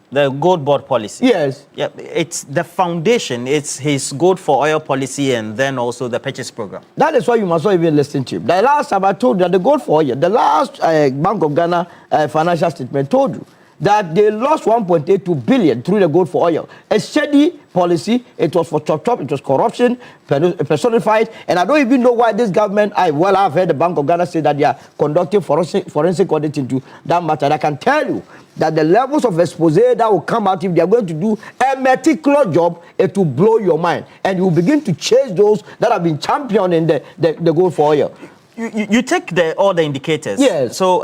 S1: the gold board policy, it's the foundation, it's his gold for oil policy and then also the purchase program.
S2: That is why you must not even listen to him. The last time I told you that the gold for oil, the last Bank of Ghana financial statement told you that they lost 1.82 billion through the gold for oil. A steady policy, it was for chop, it was corruption, personified, and I don't even know why this government, I've heard the Bank of Ghana say that they are conducting forensic audit into that matter. And I can tell you that the levels of expose that will come out if they are going to do a meticulous job, it will blow your mind. And you will begin to chase those that have been championed in the gold for oil.
S1: You take all the indicators.
S2: Yes.
S1: So,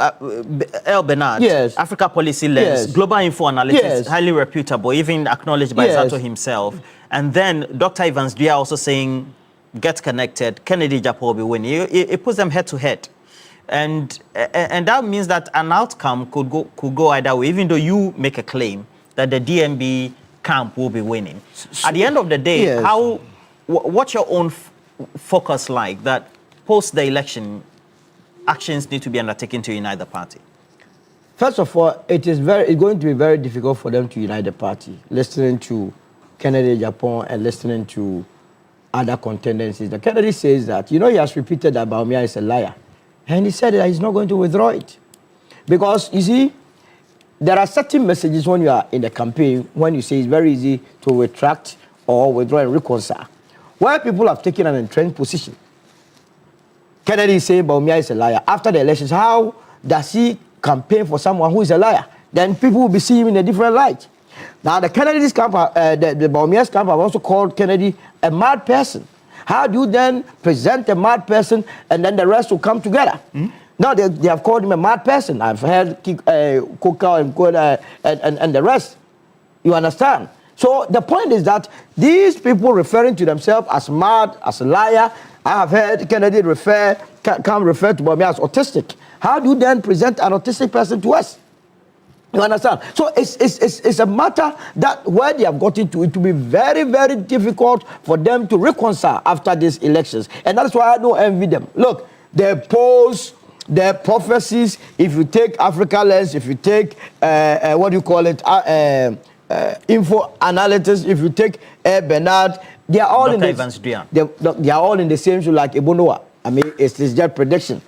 S1: El Bernard, Africa Policy Lens, Global Info Analytics, highly reputable, even acknowledged by Zato himself. And then Dr. Evans Dua also saying, get connected, Kennedy Japo will be winning. It puts them head to head. And that means that an outcome could go either way, even though you make a claim that the DMB camp will be winning. At the end of the day, what's your own focus like that post the election, actions need to be undertaken to unite the party?
S2: First of all, it's going to be very difficult for them to unite the party, listening to Kennedy Japan and listening to other contenders. Kennedy says that, he has repeated that Bawumia is a liar. And he said that he's not going to withdraw it. Because, you see, there are certain messages when you are in the campaign, when you say it's very easy to retract or withdraw and reconcile, where people have taken an entrenched position. Kennedy is saying Bawumia is a liar. After the elections, how does he campaign for someone who is a liar? Then people will be seeing him in a different light. Now, the Kennedy's camp, the Bawumia's camp have also called Kennedy a mad person. How do you then present a mad person and then the rest will come together? Now, they have called him a mad person. I've heard Kuka and the rest. You understand? So the point is that these people referring to themselves as mad, as a liar, I have heard Kennedy refer to Bawumia as autistic. How do you then present an autistic person to us? You understand? So it's a matter that where they have gotten to, it will be very, very difficult for them to reconcile after these elections. And that's why I don't envy them. Look, their polls, their prophecies, if you take Africa Lens, if you take, info analytics, if you take Bernard, they are all they are all in the same shoe like Ebonoa. I mean, it's just prediction,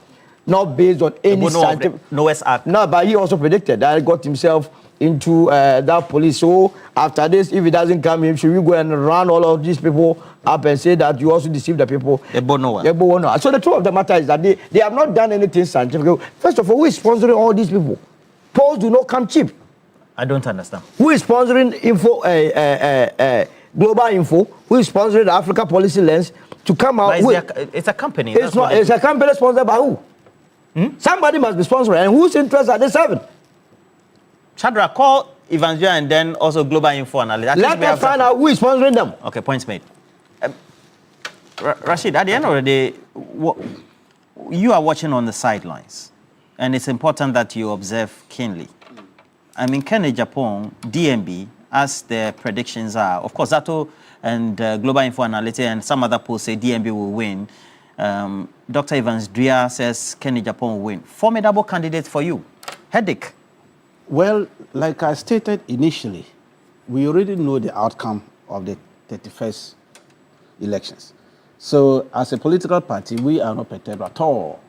S2: not based on any scientific.
S1: Noah's Ark.
S2: No, but he also predicted that he got himself into that police. So after this, if it doesn't come in, should we go and run all of these people up and say that you also deceive the people?
S1: Ebonoa.
S2: So the truth of the matter is that they have not done anything scientific. First of all, who is sponsoring all these people? Polls do not come cheap.
S1: I don't understand.
S2: Who is sponsoring Global Info? Who is sponsoring the Africa Policy Lens to come out?
S1: It's a company.
S2: It's a company sponsored by who? Somebody must be sponsoring. And whose interests are they serving?
S1: Chandra, call Evangel and then also Global Info Analytics.
S2: Let us find out who is sponsoring them.
S1: Okay, points made. Rashid, at the end of the day, you are watching on the sidelines, and it's important that you observe keenly. I mean, can Japan, DMB, as the predictions are, of course, Zato and Global Info Analytics and some other polls say DMB will win. Dr. Evans Dria says Kenny Japan will win. Formidable candidate for you. Headache.
S4: Well, like I stated initially, we already know the outcome of the 31st elections. So as a political party, we are not perturbed at all,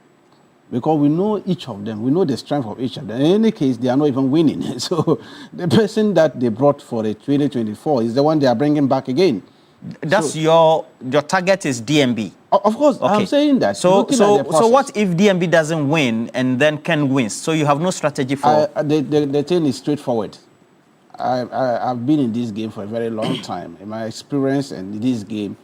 S4: because we know each of them. We know the strength of each of them. In any case, they are not even winning. So the person that they brought for the 2024 is the one they are bringing back again.
S1: That's so, your target is DMB.
S4: Of course, okay. I'm saying that.
S1: So what if DMB doesn't win and then Ken wins? So you have no strategy for...
S4: The thing is straightforward. I've been in this game for a very long time. In my experience in this game,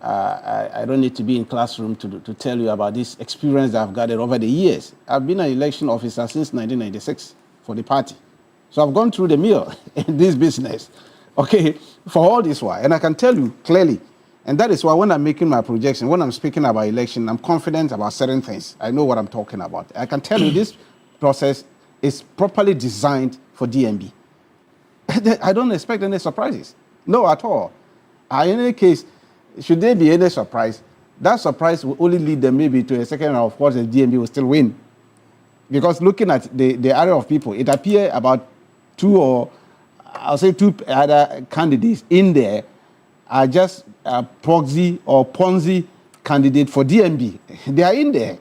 S4: I don't need to be in classroom to tell you about this experience that I've gathered over the years. I've been an election officer since 1996 for the party. So I've gone through the mill in this business, okay, for all this while. And I can tell you clearly, and that is why when I'm making my projection, when I'm speaking about election, I'm confident about certain things. I know what I'm talking about. I can tell you this process is properly designed for DMB. I don't expect any surprises. No, at all. In any case, should there be any surprise, that surprise will only lead them maybe to a second round. Of course, the DMB will still win. Because looking at the area of people, it appears about two other candidates in there are just a proxy or Ponzi candidate for DMB. They are in there.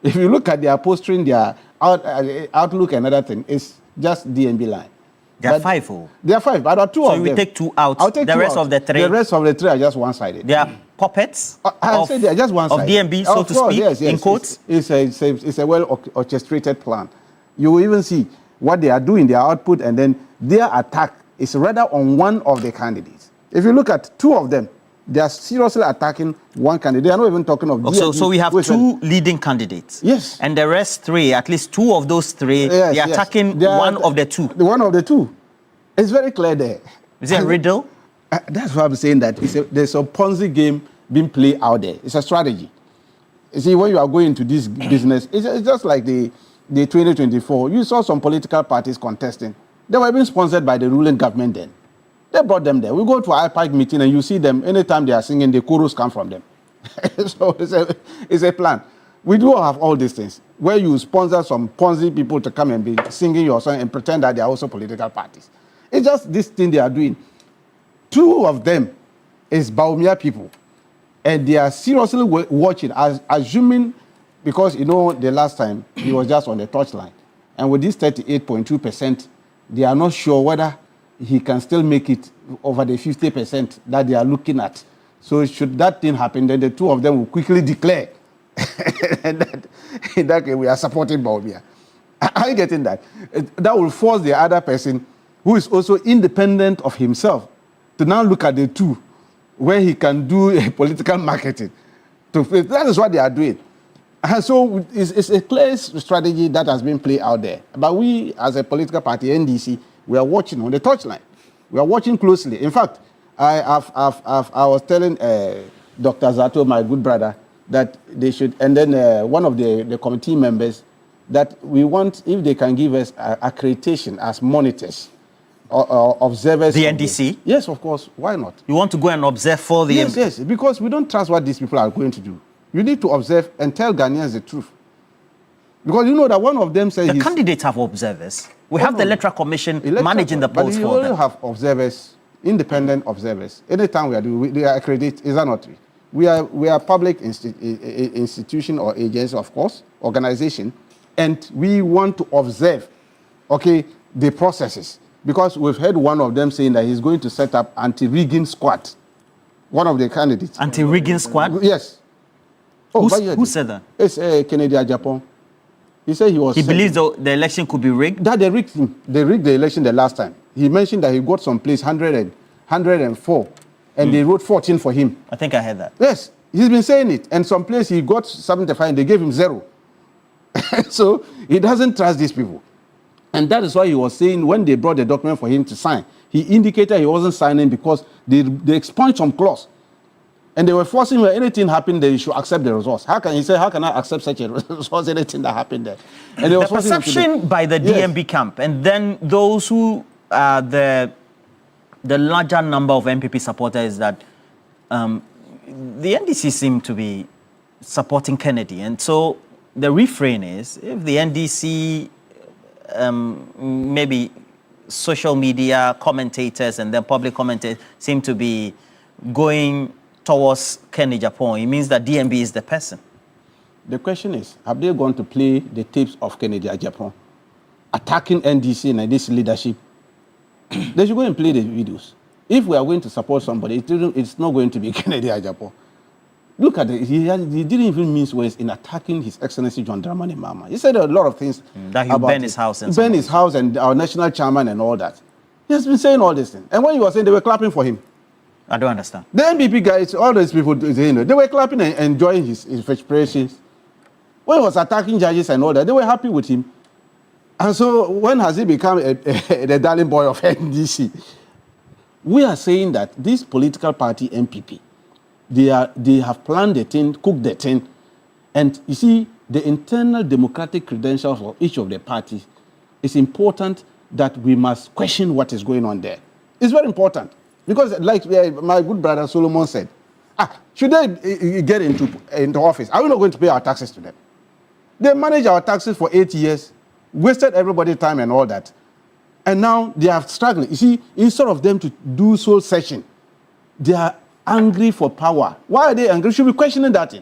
S4: If you look at their posting, their outlook and other thing, it's just DMB line.
S1: There are five.
S4: There are five, but there are two of them.
S1: So we take two out.
S4: I'll take
S1: the
S4: two
S1: rest
S4: out.
S1: Of the three.
S4: The rest of the three are just one-sided.
S1: They are puppets.
S4: I said they are just one-sided.
S1: Of DMB, so to speak, yes, in quotes.
S4: It's a well-orchestrated plan. You will even see what they are doing, their output, and then their attack is rather on one of the candidates. If you look at two of them, they are seriously attacking one candidate. They are not even talking of DMB.
S1: So we have two leading candidates.
S4: Yes.
S1: And the rest three, at least two of those three, they are attacking one of the two.
S4: One of the two. It's very clear there.
S1: Is it a riddle?
S4: That's why I'm saying that there's a Ponzi game being played out there. It's a strategy. You see, when you are going into this business, it's just like the 2024. You saw some political parties contesting. They were being sponsored by the ruling government then. They brought them there. We go to an IPAC meeting and you see them, anytime they are singing, the chorus come from them. So it's a plan. We do have all these things, where you sponsor some Ponzi people to come and be singing your song and pretend that they are also political parties. It's just this thing they are doing. Two of them is Baumia people. And they are seriously watching, assuming, because, you know, the last time he was just on the touchline. And with this 38.2%, they are not sure whether he can still make it over the 50% that they are looking at. So should that thing happen, then the two of them will quickly declare that in that case we are supporting Baumia. Are you getting that? That will force the other person, who is also independent of himself, to now look at the two, where he can do a political marketing. That is what they are doing. And so it's a clear strategy that has been played out there. But we, as a political party, NDC, we are watching on the touchline. We are watching closely. In fact, I was telling Dr. Zato, my good brother, that they should, and then one of the committee members, that we want, if they can give us accreditation as monitors or observers.
S1: The NDC?
S4: Yes, of course. Why not?
S1: You want to go and observe for the...
S4: Yes, because we don't trust what these people are going to do. You need to observe and tell Ghanaians the truth. Because you know that one of them says...
S1: The candidates have observers. We have the Electoral Commission managing the polls for them.
S4: But you only have observers, independent observers. Anytime we are doing, they are accredited. Is that not true? We are public institution or agency, of course, organization, and we want to observe, okay, the processes. Because we've heard one of them saying that he's going to set up anti-rigging squad. One of the candidates.
S1: Anti-rigging squad?
S4: Yes.
S1: Oh, who said that?
S4: It's Canada, Japan. He said he
S1: believes the election could be rigged?
S4: That they rigged him. They rigged the election the last time. He mentioned that he got some place 104, and they wrote 14 for him.
S1: I think I heard that.
S4: Yes, he's been saying it. And some place he got 75 and they gave him 0. So he doesn't trust these people. And that is why he was saying when they brought the document for him to sign, he indicated he wasn't signing because they expunged some clause. And they were forcing him, anything happened there, you should accept the results. How can he say, how can I accept such a result, anything that happened there? And they
S1: the perception by the DMB camp, and then those who are the larger number of NPP supporters, that the NDC seem to be supporting Kennedy. And so the refrain is, if the NDC, maybe social media commentators and then public commentators seem to be going towards Kenny Japan, it means that DMB is the person.
S4: The question is, have they gone to play the tapes of Kennedy Japan attacking NDC and this leadership? They should go and play the videos. If we are going to support somebody, it's not going to be Kennedy Japan. Look at it. He didn't even mince words in attacking His Excellency John Dramani Mahama. He said a lot of things.
S1: That he burn his house.
S4: Burn his house and our national chairman and all that. He has been saying all these things. And when he was saying, they were clapping for him.
S1: I don't understand.
S4: The NPP guys, all those people, they were clapping and enjoying his expressions. When he was attacking judges and all that, they were happy with him. And so when has he become the darling boy of NDC? We are saying that this political party, NPP, they have planned the thing, cooked the thing, and you see, the internal democratic credentials of each of the parties, it's important that we must question what is going on there. It's very important. Because like my good brother Solomon said, should they get into office, are we not going to pay our taxes to them? They managed our taxes for 8 years, wasted everybody's time and all that. And now they are struggling. You see, instead of them to do soul searching, they are angry for power. Why are they angry? Should be questioning that.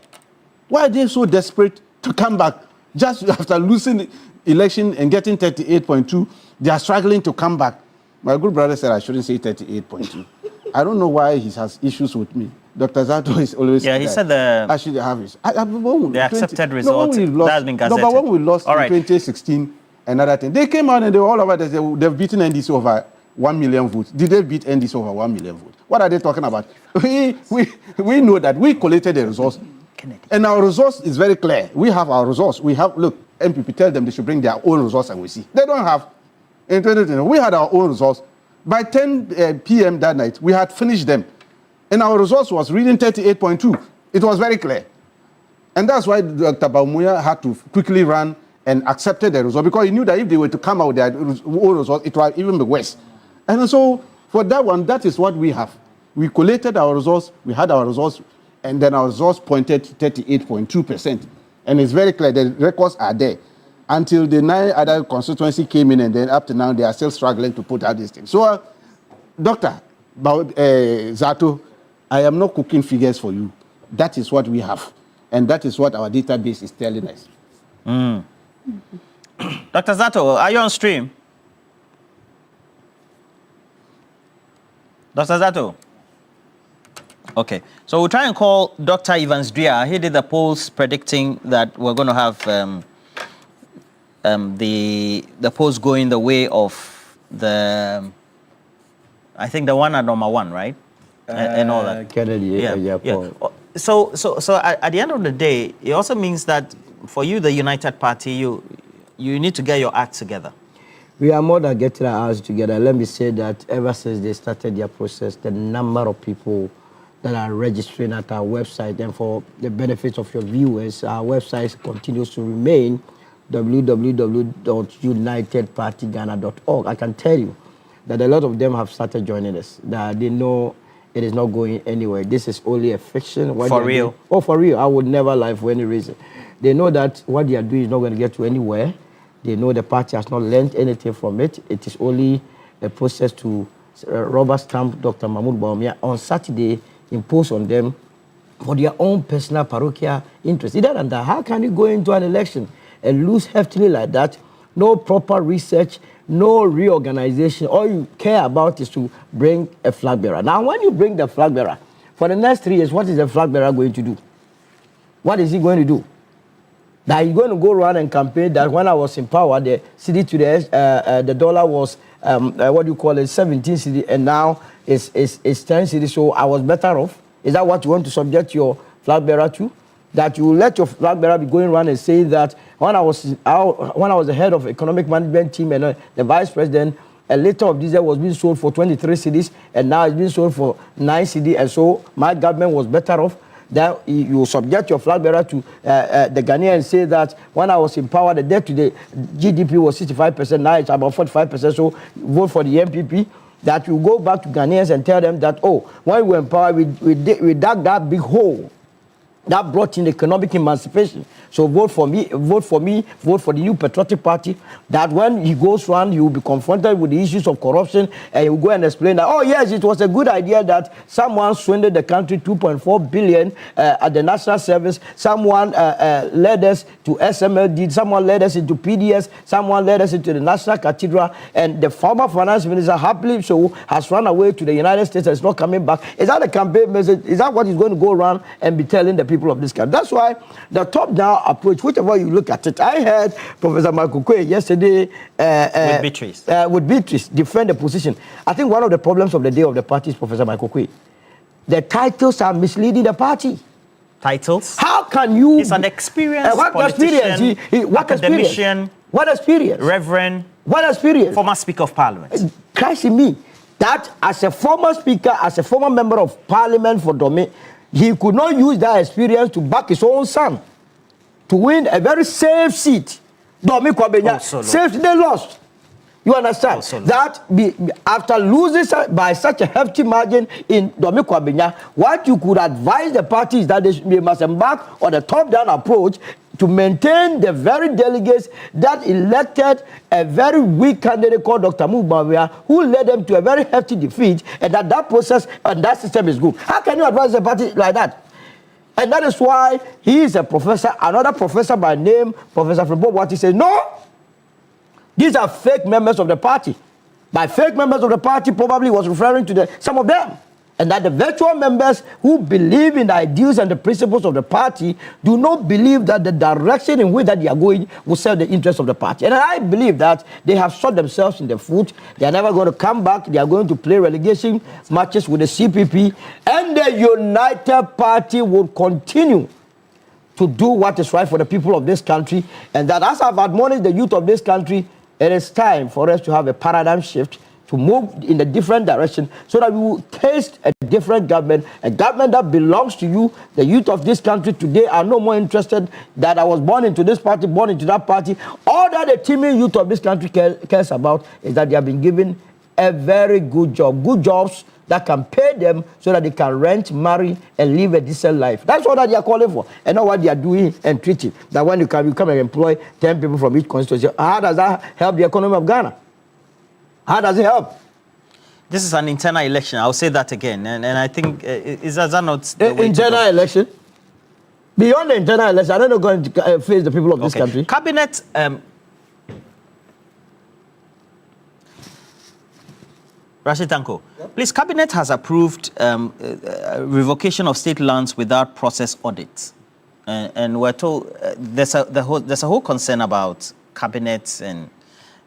S4: Why are they so desperate to come back just after losing the election and getting 38.2? They are struggling to come back. My good brother said I shouldn't say 38.2. I don't know why he has issues with me. Dr. Zato is always...
S1: Yeah, he said
S4: I should have it.
S1: The accepted result has been gazetted.
S4: No, but when we lost in 2016, another thing, they came out and they were all over this. They've beaten NDC over 1 million votes. Did they beat NDC over 1 million votes? What are they talking about? We know that. We collated the results. And our results is very clear. We have our results. We have, look, NPP tell them they should bring their own results and we see. They don't have. In 2020, we had our own results. By 10 p.m. that night, we had finished them. And our results was reading 38.2. It was very clear. And that's why Dr. Baumuya had to quickly run and accepted the result, because he knew that if they were to come out with their own results, it would even be worse. And so for that one, that is what we have. We collated our results, we had our results, and then our results pointed to 38.2%. And it's very clear, the records are there. Until the 9 other constituency came in, and then up to now, they are still struggling to put out these things. So, Dr. Zato, I am not cooking figures for you. That is what we have. And that is what our database is telling us.
S1: Dr. Zato, are you on stream? Dr. Zato? Okay. So we'll try and call Dr. Evans Dria. He did the polls predicting that we're going to have the polls going the way of I think the one at number 1, right? And all that.
S2: Kennedy, yeah.
S1: So at the end of the day, it also means that for you, the United Party, you need to get your act together.
S2: We are more than getting our acts together. Let me say that ever since they started their process, the number of people that are registering at our website, and for the benefit of your viewers, our website continues to remain www.unitedpartyghana.org. I can tell you that a lot of them have started joining us, that they know it is not going anywhere. This is only a fiction.
S1: For real?
S2: For real. I would never lie for any reason. They know that what they are doing is not going to get to anywhere. They know the party has not learned anything from it. It is only a process to rubber stamp Dr. Mahmoud Bawumia on Saturday, impose on them for their own personal parochial interest. Either than that, how can you go into an election and lose heftily like that? No proper research, no reorganization. All you care about is to bring a flag bearer. Now, when you bring the flag bearer, for the next 3 years, what is the flag bearer going to do? What is he going to do? That he's going to go around and campaign that when I was in power, the cedi to the dollar was, 17 cedi, and now it's 10 cedi, so I was better off. Is that what you want to subject your flag bearer to? That you let your flag bearer be going around and saying that when I was the head of economic management team and the vice president, a liter of diesel was being sold for 23 cedis, and now it's being sold for 9 cedis, and so my government was better off. Then you subject your flag bearer to the Ghanaians and say that when I was in power, the debt to the GDP was 65%, now it's about 45%, so vote for the NPP. That you go back to Ghanaians and tell them that, oh, when we were in power, we dug that big hole that brought in economic emancipation. So vote for me, vote for the new patriotic party, that when he goes around, he will be confronted with the issues of corruption, and he will go and explain that, oh yes, it was a good idea that someone swindled the country 2.4 billion at the national service, someone led us to SMLD, someone led us into PDS, someone led us into the National Cathedral, and the former finance minister, happily so, has run away to the United States and is not coming back. Is that a campaign message? Is that what he's going to go around and be telling the people of this country? That's why the top-down approach, whichever you look at it, I heard Professor Michael Quay yesterday with Beatrice defend the position. I think one of the problems of the day of the party is Professor Michael Quay. The titles are misleading the party.
S1: Titles?
S2: How can you...
S1: He's an experienced politician, academician,
S2: what experience?
S1: Reverend,
S2: what experience?
S1: former Speaker of Parliament.
S2: Christ in me, that as a former speaker, as a former member of Parliament for Dome, he could not use that experience to back his own son to win a very safe seat. Dome Kwabenya, safe, they lost. You understand? That after losing by such a hefty margin in Dome Kwabenya, what you could advise the party is that they must embark on a top-down approach to maintain the very delegates that elected a very weak candidate called Dr. Mubawia, who led them to a very hefty defeat, and that process and that system is good. How can you advise a party like that? And that is why he is a professor, another professor by name, Professor Flebo, what he says, no, these are fake members of the party. By fake members of the party, probably was referring to some of them. And that the virtual members who believe in the ideals and the principles of the party do not believe that the direction in which that they are going will serve the interests of the party. And I believe that they have shot themselves in the foot. They are never going to come back. They are going to play relegation matches with the CPP. And the United Party will continue to do what is right for the people of this country. And that as I've admonished the youth of this country, it is time for us to have a paradigm shift, to move in a different direction so that we will taste a different government, a government that belongs to you. The youth of this country today are no more interested that I was born into this party, born into that party. All that the teeming youth of this country cares about is that they have been given a very good job, good jobs that can pay them so that they can rent, marry, and live a decent life. That's all that they are calling for, and not what they are doing and treating. That when you come and employ 10 people from each constituency, how does that help the economy of Ghana? How does it help?
S1: This is an internal election. I'll say that again. And I think, is that not the way
S2: internal election? Beyond the internal election, I don't know going to face the people of this country.
S1: Cabinet, Rashid Tanko, please, Cabinet has approved revocation of state lands without process audits. And we're told there's a whole concern about cabinets and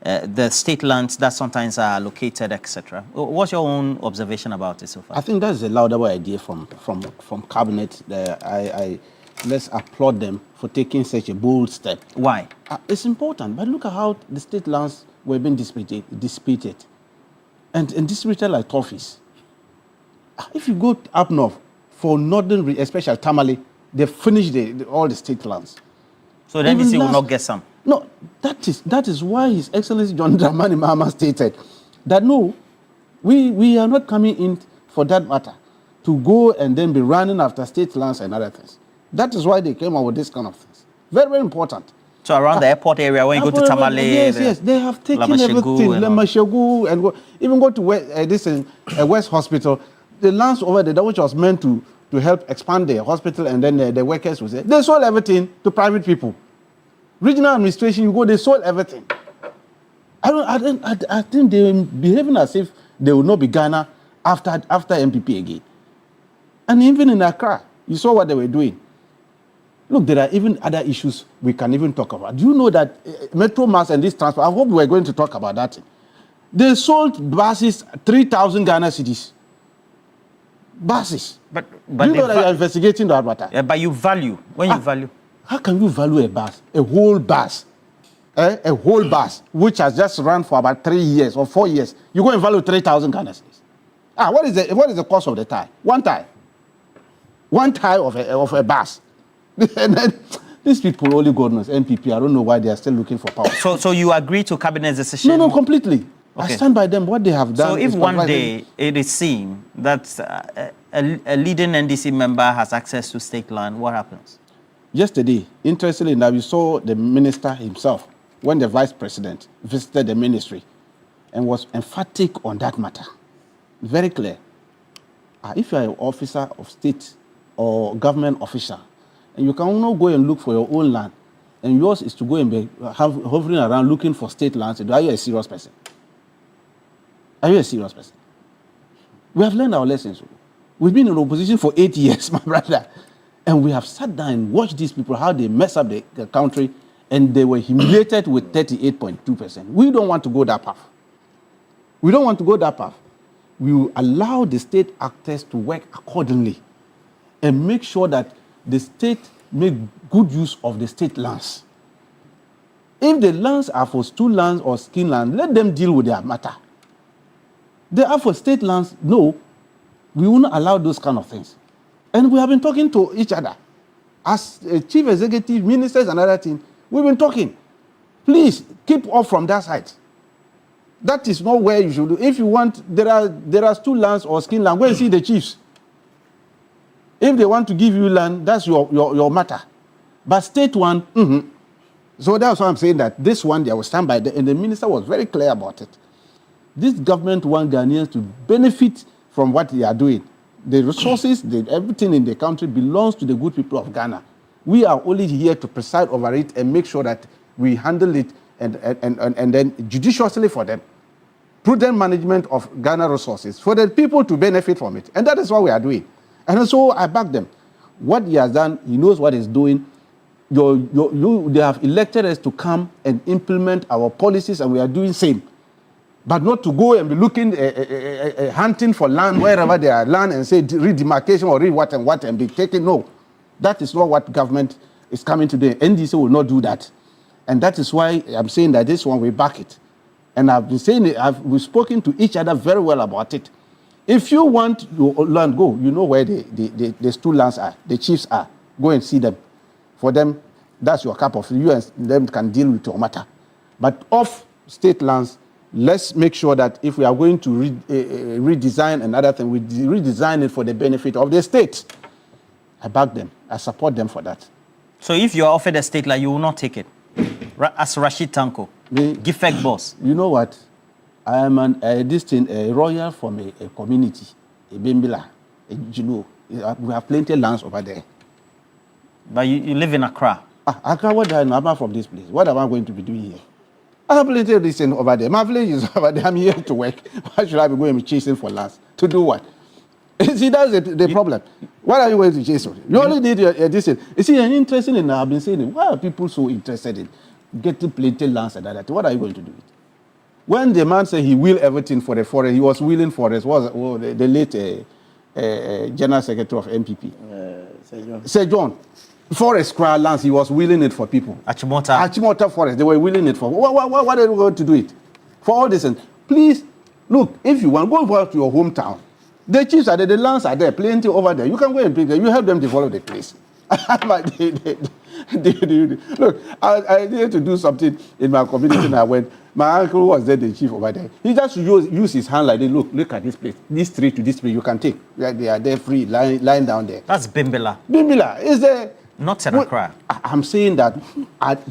S1: the state lands that sometimes are allocated, etc. What's your own observation about it so far?
S4: I think that's a laudable idea from Cabinet. Let's applaud them for taking such a bold step.
S1: Why?
S4: It's important, but look at how the state lands were being disputed and distributed like toffees. If you go up north, for northern, especially Tamale, they finished all the state lands.
S1: So the NDC will not get some?
S4: No, that is why His Excellency John Dramani Mahama stated that no, we are not coming in for that matter to go and then be running after state lands and other things. That is why they came up with this kind of things. Very, very important.
S1: So around the airport area, when you go to Tamale,
S4: yes, they have taken everything. Lemashegu, and even go to West Hospital, the lands over there, which was meant to help expand the hospital, and then the workers would say they sold everything to private people. Regional administration, you go, they sold everything. I think they're behaving as if they will not be Ghana after NPP again. And even in Accra, you saw what they were doing. Look, there are even other issues we can even talk about. Do you know that Metro Mass and this transport, I hope we're going to talk about that. They sold buses, 3,000 Ghana cities. Buses. But do you know that you're investigating that matter?
S1: Yeah, but you value. When you value.
S4: How can you value a bus, a whole bus? a whole bus, which has just run for about 3 years or 4 years, you go and value 3,000 Ghana cedis. What is the cost of the tie? One tie of a bus. And then these people, only God knows, NPP, I don't know why they are still looking for power.
S1: So you agree to cabinet's decision?
S4: No, completely. Okay. I stand by them, what they have done.
S1: So if one day it is seen that a leading NDC member has access to state land, what happens?
S4: Yesterday, interestingly enough, we saw the minister himself when the vice president visited the ministry and was emphatic on that matter. Very clear. If you are an officer of state or government official, and you cannot go and look for your own land, and yours is to go and be hovering around looking for state lands, are you a serious person? Are you a serious person? We have learned our lessons. We've been in opposition for 8 years, my brother. And we have sat down and watched these people, how they mess up the country, and they were humiliated with 38.2%. We don't want to go that path. We don't want to go that path. We will allow the state actors to work accordingly and make sure that the state make good use of the state lands. If the lands are for stool lands or skin land, let them deal with their matter. They are for state lands, no, we will not allow those kind of things. And we have been talking to each other. As chief executive, ministers and other things, we've been talking. Please, keep off from that side. That is not where you should do. If you want, there are stool lands or skin land, go and see the chiefs. If they want to give you land, that's your matter. But state one, So that's why I'm saying that this one, they will stand by, and the minister was very clear about it. This government wants Ghanaians to benefit from what they are doing. The resources, everything in the country belongs to the good people of Ghana. We are only here to preside over it and make sure that we handle it and then judiciously for them. Prudent management of Ghana resources for the people to benefit from it. And that is what we are doing. And so I back them. What he has done, he knows what he's doing. They have elected us to come and implement our policies, and we are doing same. But not to go and be looking, hunting for land wherever there are land and say redemarcation or what and be taken. No, that is not what government is coming to do. NDC will not do that. And that is why I'm saying that this one, we back it. And I've been saying it, we've spoken to each other very well about it. If you want your land, go. You know where the stool lands are, the chiefs are. Go and see them. For them, that's your cup of tea. You and them can deal with your matter. But off state lands, let's make sure that if we are going to redesign another thing, we redesign it for the benefit of the state. I back them. I support them for that.
S1: So if you are offered a state land, you will not take it? As Rashid Tanko, Gifek boss.
S4: You know what? I am a royal from a community, a Bimbila, a Juno. We have plenty of lands over there.
S1: But you live in Accra?
S4: Accra, what do I know about from this place? What am I going to be doing here? I have plenty of this thing over there. My village is over there. I'm here to work. Why should I be going and be chasing for lands? To do what? See, that's the problem. What are you going to chase for? You only need this thing. You see, interesting enough, I've been saying, why are people so interested in getting plenty lands and that? What are you going to do with it? When the man said he will everything for the forest, he was willing forest. Was the late General Secretary of NPP. Sir John. Forest square lands, he was willing it for people. Achimota Forest, they were willing it for. What are we going to do it? For all this. And please, look, if you want, go back to your hometown. The chiefs are there, the lands are there, plenty over there. You can go and pick them. You help them develop the place. Look, I needed to do something in my community and I went. My uncle was there, the chief over there. He just used his hand like this. Look at this place. This tree to this tree, you can take. They are there free, lying down there.
S1: That's Bimbila.
S4: Bimbila is there.
S1: Not in Accra.
S4: I'm saying that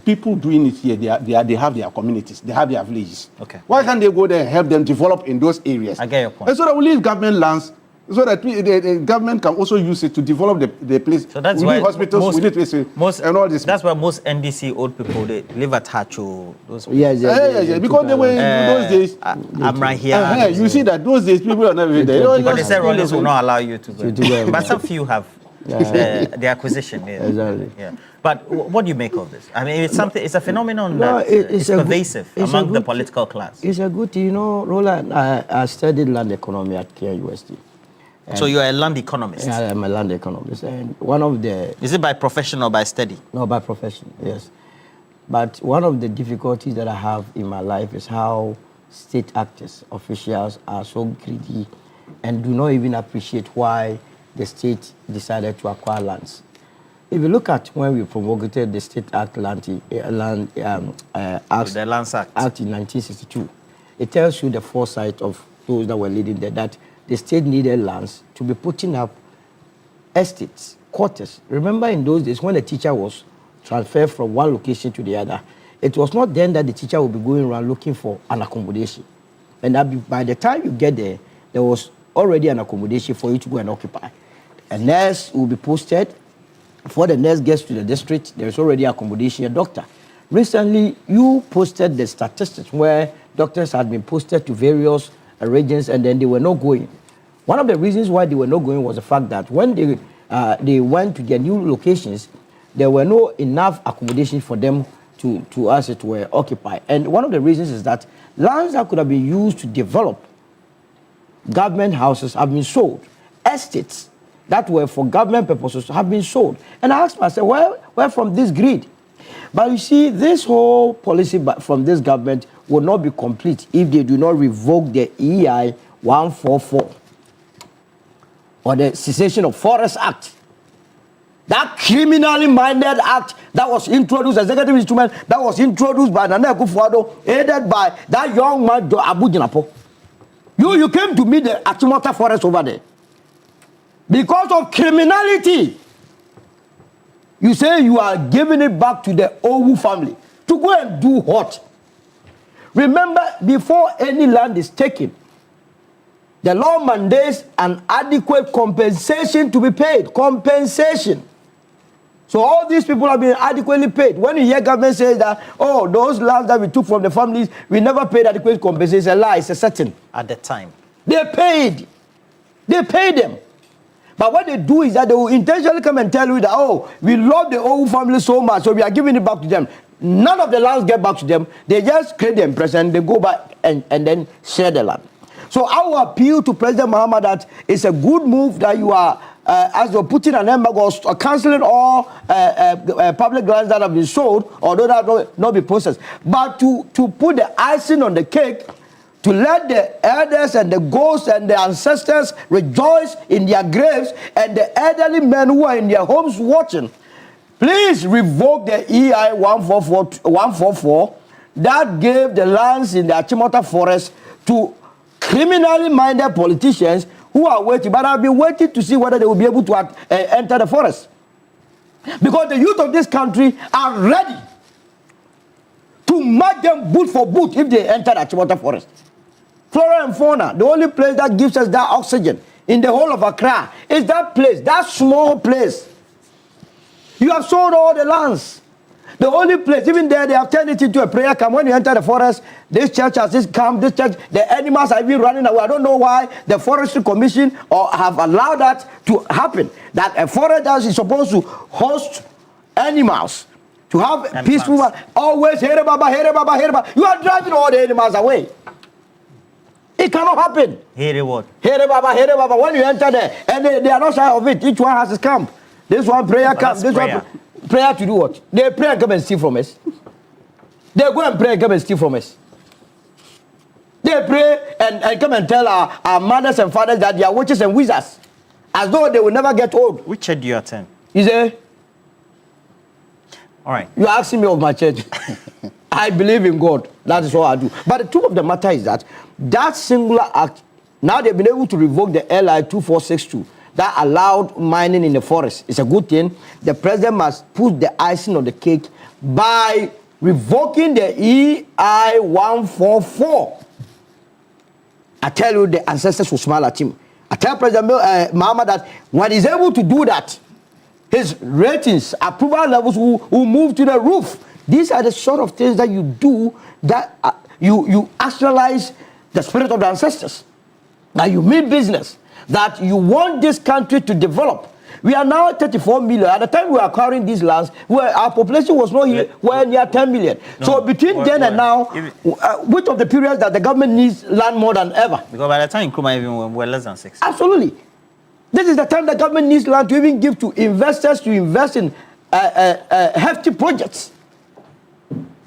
S4: people doing it here, they have their communities, they have their villages.
S1: Okay.
S4: Why can't they go there and help them develop in those areas?
S1: I get your point.
S4: And so that we leave government lands, so that the government can also use it to develop the place.
S1: So that's
S4: we
S1: why
S4: need hospitals, we need places, and all this.
S1: That's why most NDC old people, they live at Hacho. Those
S4: yeah. Because they were in those days.
S1: I'm right here.
S4: You see that those days people are never there.
S1: But they said Rollins will not allow you to go. But some few have. The acquisition,
S2: Exactly.
S1: Yeah. But what do you make of this? I mean, it's a phenomenon that is pervasive among the political class.
S2: It's a good thing. You know, Roland, I studied land economy at KUST.
S1: So you're a land economist?
S2: Yeah, I'm a land economist. And one of the...
S1: Is it by profession or by study?
S2: No, by profession, yes. But one of the difficulties that I have in my life is how state actors, officials are so greedy and do not even appreciate why the state decided to acquire lands. If you look at when we promulgated the State Act, the Lands Act in 1962, it tells you the foresight of those that were leading there, that the state needed lands to be putting up estates, quarters. Remember in those days when the teacher was transferred from one location to the other, it was not then that the teacher would be going around looking for an accommodation. And that by the time you get there, there was already an accommodation for you to go and occupy. A nurse will be posted. Before the nurse gets to the district, there is already accommodation, a doctor. Recently, you posted the statistics where doctors had been posted to various regions and then they were not going. One of the reasons why they were not going was the fact that when they went to their new locations, there were no enough accommodation for them to as it were, occupy. And one of the reasons is that lands that could have been used to develop government houses have been sold. Estates that were for government purposes have been sold. And I asked myself, where from this greed? But you see, this whole policy from this government will not be complete if they do not revoke the EI 144 or the Cessation of Forest Act. That criminally minded act that was introduced, executive instrument that was introduced by Nana Akufo-Addo, aided by that young man, Abu Jinapo. You came to meet the Achimota forest over there. Because of criminality, you say you are giving it back to the Owu family. To go and do what? Remember, before any land is taken, the law mandates an adequate compensation to be paid. Compensation. So all these people have been adequately paid. When you hear government say that, oh, those lands that we took from the families, we never paid adequate compensation, it's a lie, it's a certain.
S1: At the time.
S2: They paid. They paid them. But what they do is that they will intentionally come and tell you that, oh, we love the old family so much, so we are giving it back to them. None of the lands get back to them. They just create the impression, they go back and then share the land. So I will appeal to President Mahama that it's a good move that you are, as you're putting an embargo or cancelling all public lands that have been sold, although that have not been processed. But to put the icing on the cake, to let the elders and the ghosts and the ancestors rejoice in their graves, and the elderly men who are in their homes watching, please revoke the EI 144 that gave the lands in the Achimota forest to criminally minded politicians who are waiting, but I've been waiting to see whether they will be able to enter the forest. Because the youth of this country are ready to match them boot for boot if they enter the Achimota forest. Flora and fauna, the only place that gives us that oxygen in the whole of Accra is that place, that small place. You have sold all the lands. The only place, even there, they have turned it into a prayer camp. When you enter the forest, this church has this camp, this church, the animals are even running away. I don't know why the Forestry Commission or have allowed that to happen. That a forest house is supposed to host animals, to have and peaceful, always, here baba, here baba, here baba. You are driving all the animals away. It cannot happen.
S1: Here what?
S2: Here baba. When you enter there, and they are not shy of it. Each one has his camp. This one prayer camp. This
S1: prayer.
S2: one prayer to do what? They pray and come and steal from us. They go and pray and come and steal from us. They pray and come and tell our mothers and fathers that they are witches and wizards, as though they will never get old.
S1: Which church do you attend?
S2: You say?
S1: All right.
S2: You are asking me of my church. I believe in God. That is all I do. But the truth of the matter is that singular act, now they've been able to revoke the LI 2462 that allowed mining in the forest. It's a good thing. The president must put the icing on the cake by revoking the EI 144. I tell you, the ancestors will smile at him. I tell President Mahama that when he's able to do that, his ratings, approval levels will move to the roof. These are the sort of things that you do, that you actualize the spirit of the ancestors. That you mean business, that you want this country to develop. We are now 34 million. At the time we were acquiring these lands, our population was not here, we're near 10 million. No, so between then and now, which of the periods that the government needs land more than ever?
S1: Because by the time Nkrumah even were less than 6.
S2: Absolutely. This is the time the government needs land to even give to investors to invest in hefty projects.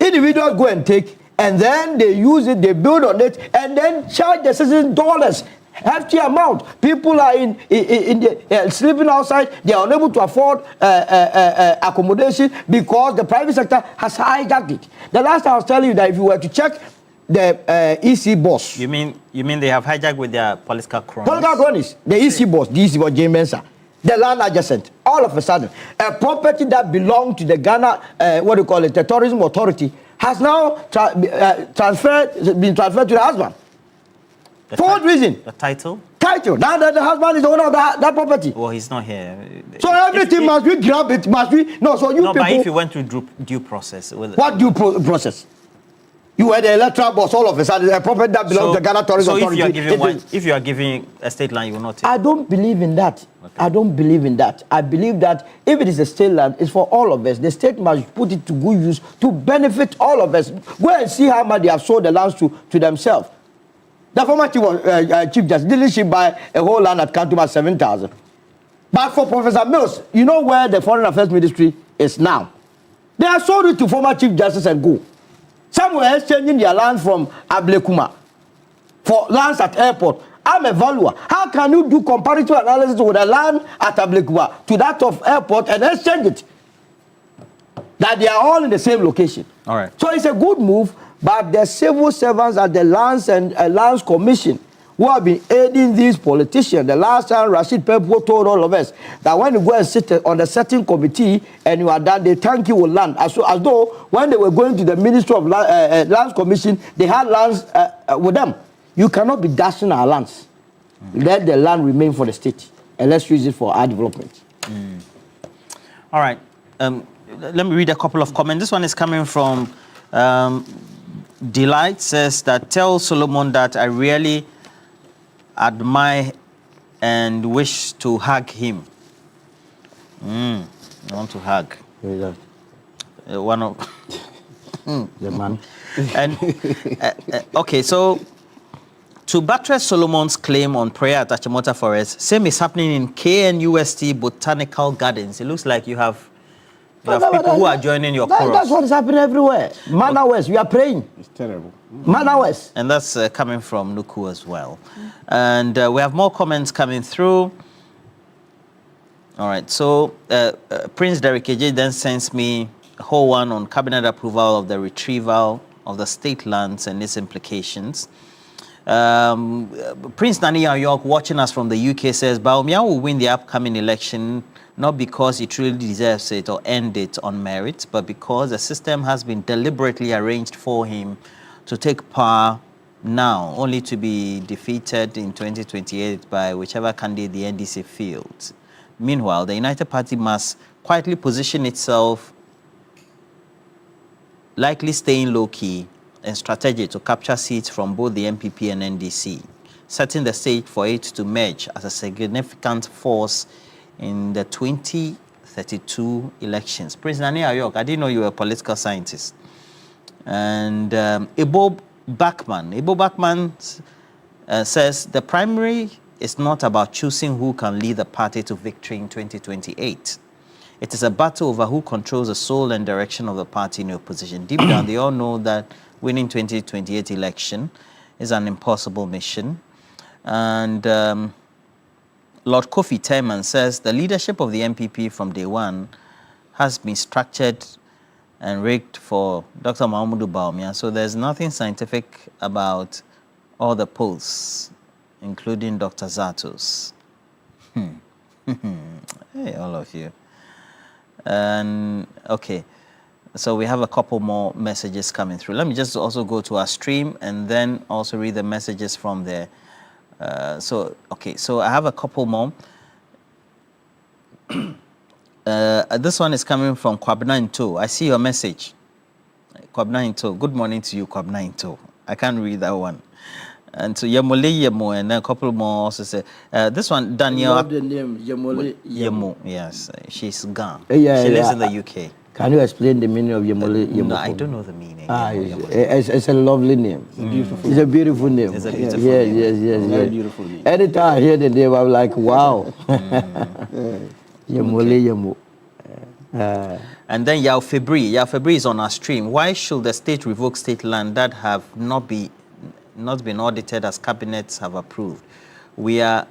S2: Individuals go and take, and then they use it, they build on it, and then charge the citizens dollars. Hefty amount. People are sleeping outside. They are unable to afford accommodation because the private sector has hijacked it. The last time I was telling you that if you were to check the EC boss.
S1: You mean they have hijacked with their political cronies?
S2: Political cronies. The EC boss, J. Mensa, the land adjacent. All of a sudden, a property that belonged to the Ghana, the tourism authority, has now been transferred to the husband. For what reason?
S1: The title?
S2: Title. Now that the husband is the owner of that property.
S1: Well, he's not here.
S2: So everything must be grabbed. It must be so you
S1: no,
S2: people.
S1: But if you went through due process,
S2: what due process? You were the electoral boss. All of a sudden, a property that belongs to the Ghana Tourism Authority.
S1: If you are giving a state land, you will not take.
S2: I don't believe in that.
S1: Okay.
S2: I don't believe in that. I believe that if it is a state land, it's for all of us. The state must put it to good use to benefit all of us. Go and see how much they have sold the lands to themselves. The former chief justice didn't she buy a whole land at Kantuma 7,000? But for Professor Mills, you know where the Foreign Affairs Ministry is now. They have sold it to former chief justice and go. Somewhere exchanging their land from Ablekuma for lands at airport. I'm a valuer. How can you do comparative analysis with a land at Ablekuma to that of airport and exchange it? That they are all in the same location.
S1: All right.
S2: So it's a good move, but the civil servants at the Lands and Lands Commission who have been aiding these politicians. The last time Rashid Pepo told all of us that when you go and sit on the setting committee and you are done, they thank you with land. As though when they were going to the Ministry of Lands Commission, they had lands with them. You cannot be dashing our lands. Let the land remain for the state and let's use it for our development.
S1: All right. Let me read a couple of comments. This one is coming from Delight. Says that tell Solomon that I really admire and wish to hug him. I want to hug. One of
S2: The man.
S1: and okay, so to buttress Solomon's claim on prayer at Achimota Forest, same is happening in KNUST Botanical Gardens. It looks like you have people who are joining your chorus.
S2: That's what is happening everywhere. Manor West, we are praying.
S4: It's terrible.
S2: Manor West.
S1: And that's coming from Nuku as well. And we have more comments coming through. All right, so Prince Derek AJ then sends me a whole one on cabinet approval of the retrieval of the state lands and its implications. Prince Nania York, watching us from the UK, says Baumia will win the upcoming election not because he truly deserves it or earned it on merit, but because the system has been deliberately arranged for him to take power now, only to be defeated in 2028 by whichever candidate the NDC fields. Meanwhile, the United Party must quietly position itself, likely staying low-key and strategic to capture seats from both the NPP and NDC, setting the stage for it to merge as a significant force in the 2032 elections. Prince Nania York, I didn't know you were a political scientist. And Ebo Bachman says the primary is not about choosing who can lead the party to victory in 2028. It is a battle over who controls the soul and direction of the party in opposition. Deep down, they all know that winning 2028 election is an impossible mission. And Lord Kofi Teman says the leadership of the NPP from day one has been structured and rigged for Dr. Mahamudu Bawumia. So there's nothing scientific about all the polls, including Dr. Zato's. Hey, all of you. And okay, so we have a couple more messages coming through. Let me just also go to our stream and then also read the messages from there. So I have a couple more. This one is coming from Kwabna Into. I see your message. Kwabna Into. Good morning to you, Kwabna Into. I can't read that one. And to Yemole Yemo, and a couple more also say, this one, Daniel.
S2: I love the name, Yemole
S1: Yemo. Yes, she's gone.
S2: Yeah,
S1: she lives in the UK.
S2: Can you explain the meaning of Yemole Yemo?
S1: No, I don't know the meaning.
S2: It's a lovely name. It's a beautiful name.
S1: It's a beautiful name.
S2: Yes.
S4: Very beautiful name.
S2: Anytime I hear the name, I'm like, wow. Yemole Yemo.
S1: And then Yao Febri is on our stream. Why should the state revoke state land that have not been audited as cabinets have approved? We are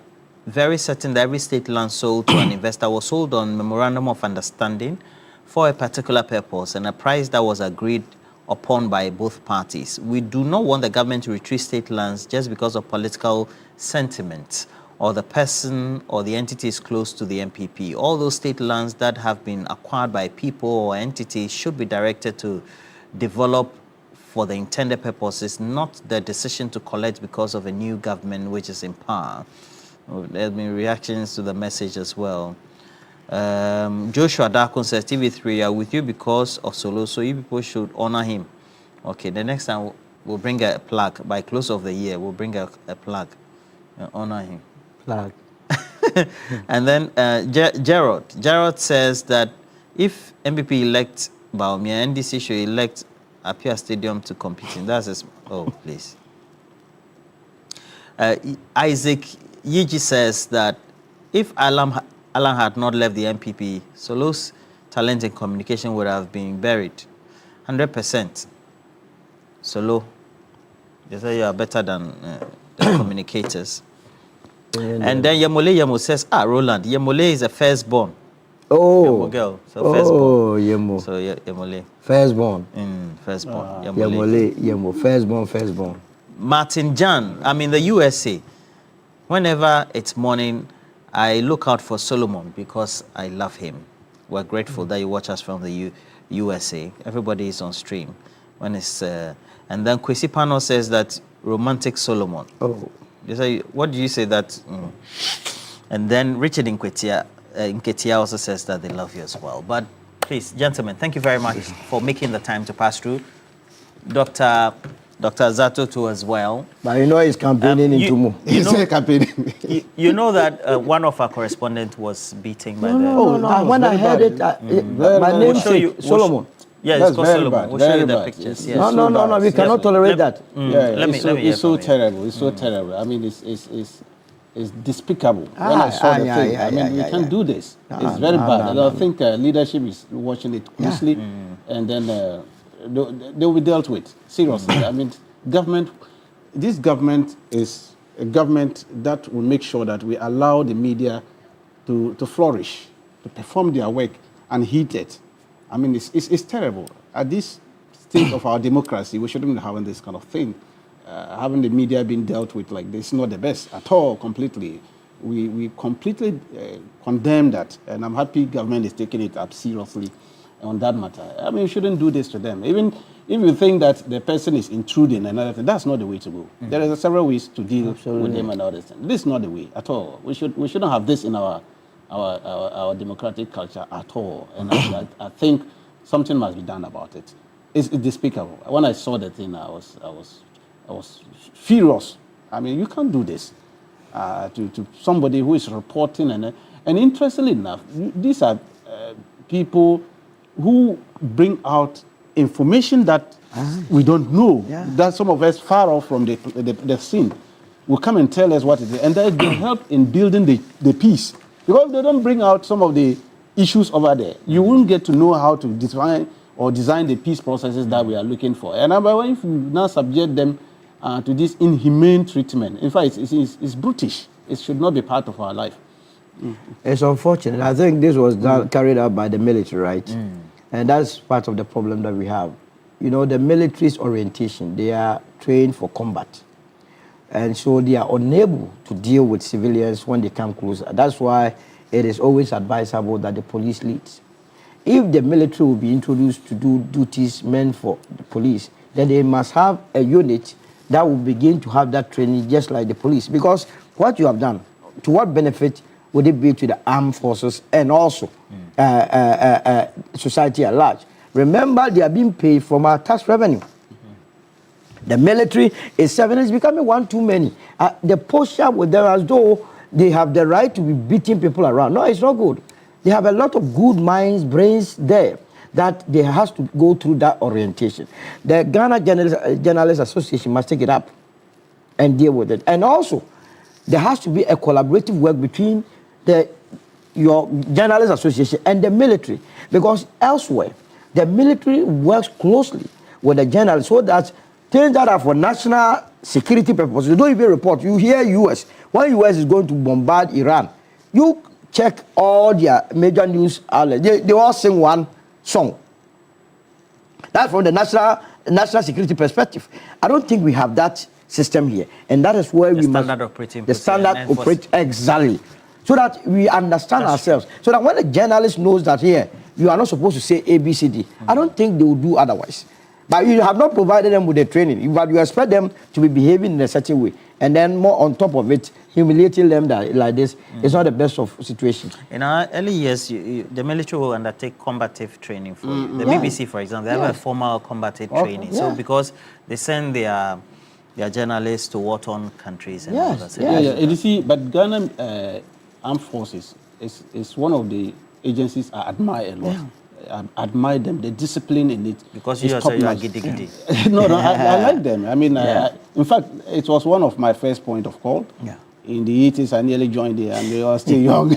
S1: very certain that every state land sold to an investor was sold on memorandum of understanding for a particular purpose and a price that was agreed upon by both parties. We do not want the government to retrieve state lands just because of political sentiment or the person or the entity is close to the NPP. All those state lands that have been acquired by people or entities should be directed to develop for the intended purposes, not the decision to collect because of a new government which is in power. There have been reactions to the message as well. Joshua Darkon says, TV3 are with you because of Solo, so you people should honor him. Okay, the next time we'll bring a plaque. By close of the year, we'll bring a plaque. Honor him.
S2: Plaque.
S1: And then Gerald says that if NPP elect Baumia, NDC should elect Apia Stadium to compete in. That's oh, please. Isaac Yiji says that if Alan had not left the NPP, Solo's talent in communication would have been buried. 100%. Solo, they say you are better than the communicators. And then Yemo says, Roland, Yemole is a firstborn.
S2: Oh.
S1: Yemo girl. So firstborn.
S2: Oh, Yemo.
S1: So Yemole.
S2: Firstborn.
S1: Firstborn.
S2: Yemo. Firstborn.
S1: Martin Jan, I'm in the USA. Whenever it's morning, I look out for Solomon because I love him. We're grateful that you watch us from the USA. Everybody is on stream. When it's and then Kwesi Pano says that romantic Solomon.
S2: Oh.
S1: You say, what do you say that? And then Richard Nketia also says that they love you as well. But please, gentlemen, thank you very much for making the time to pass through. Dr. Zato too as well.
S2: But you know he's campaigning in Tumu.
S4: He's campaigning.
S1: You know that one of our correspondents was beaten by the...
S2: No. When I heard it, my name is Solomon.
S1: Yeah, it's called Solomon. We'll show you the pictures. Yes.
S2: No. We cannot tolerate that.
S4: It's so terrible. It's so terrible. I mean, it's despicable. When I saw the thing, I mean, we can't do this. It's very bad. And I think leadership is watching it closely, and then they will be dealt with seriously. I mean, this government is a government that will make sure that we allow the media to flourish, to perform their work unheated. I mean, it's terrible. At this state of our democracy, we shouldn't be having this kind of thing. Having the media being dealt with like this is not the best at all, completely. We completely condemn that, and I'm happy government is taking it up seriously on that matter. I mean, you shouldn't do this to them. Even if you think that the person is intruding and other thing, that's not the way to go. There are several ways to deal with them and all this. This is not the way at all. We shouldn't have this in our democratic culture at all, and I think something must be done about it. It's despicable. When I saw the thing, I was furious. I mean, you can't do this to somebody who is reporting, and interestingly enough, these are people who bring out information that we don't know. That some of us far off from the scene will come and tell us what it is, and that they help in building the peace. Because if they don't bring out some of the issues over there, you won't get to know how to design the peace processes that we are looking for. And if you now subject them to this inhumane treatment, in fact, it's brutish. It should not be part of our life.
S2: It's unfortunate. I think this was carried out by the military, right? And that's part of the problem that we have. You know, the military's orientation, they are trained for combat. And so they are unable to deal with civilians when they come closer. That's why it is always advisable that the police leads. If the military will be introduced to do duties meant for the police, then they must have a unit that will begin to have that training just like the police. Because what you have done, to what benefit would it be to the armed forces and also society at large? Remember, they are being paid from our tax revenue. The military is becoming one too many. The posture with them as though they have the right to be beating people around. No, it's not good. They have a lot of good minds, brains there that they has to go through that orientation. The Ghana Journalists Association must take it up and deal with it. And also, there has to be a collaborative work between the your journalist association and the military, because elsewhere the military works closely with the journalists so that things that are for national security purposes, you don't even report. You hear US, when US is going to bombard Iran, you check all their major news outlets. They all sing one song. That's from the national security perspective. I don't think we have that system here, and that is where we must
S1: the
S2: standard operate exactly, so that we understand ourselves. So that when a journalist knows that here you are not supposed to say A, B, C, D, I don't think they will do otherwise. But you have not provided them with the training, but you expect them to be behaving in a certain way, and then more on top of it, humiliating them like this is not the best of situations.
S1: In our early years, the military will undertake combative training for you. The BBC, for example, they have a formal combative training. So because they send their journalists to war-torn countries and all that.
S4: You see, but Ghana Armed Forces is one of the agencies I admire a lot. I admire them, the discipline in it.
S1: Because you are giddy.
S4: No, I like them. I mean, in fact, it was one of my first point of call. In the 80s, I nearly joined there, and they were still young.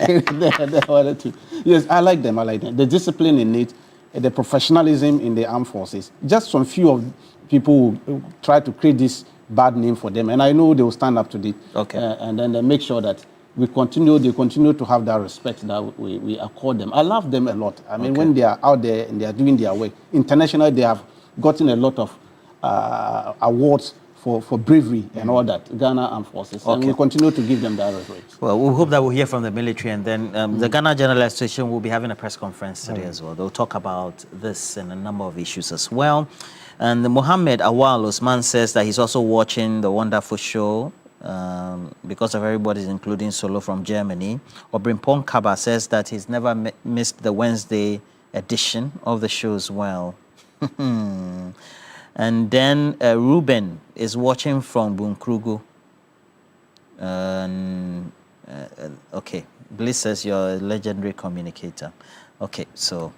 S4: Yes, I like them. The discipline in it, the professionalism in the armed forces. Just some few of people who try to create this bad name for them, and I know they will stand up to it. And then they make sure that they continue to have that respect that we accord them. I love them a lot. I mean, when they are out there and they are doing their work, internationally they have gotten a lot of awards for bravery and all that, Ghana Armed Forces. And we continue to give them that respect.
S1: Well, we hope that we'll hear from the military, and then the Ghana General Association will be having a press conference today as well. They'll talk about this and a number of issues as well. And Mohammed Awal Osman says that he's also watching the wonderful show because of everybody's, including Solo from Germany. Obrimpong Kaba says that he's never missed the Wednesday edition of the show as well. And then Ruben is watching from Bunkrugu. Okay, Bliss says you're a legendary communicator. Okay, so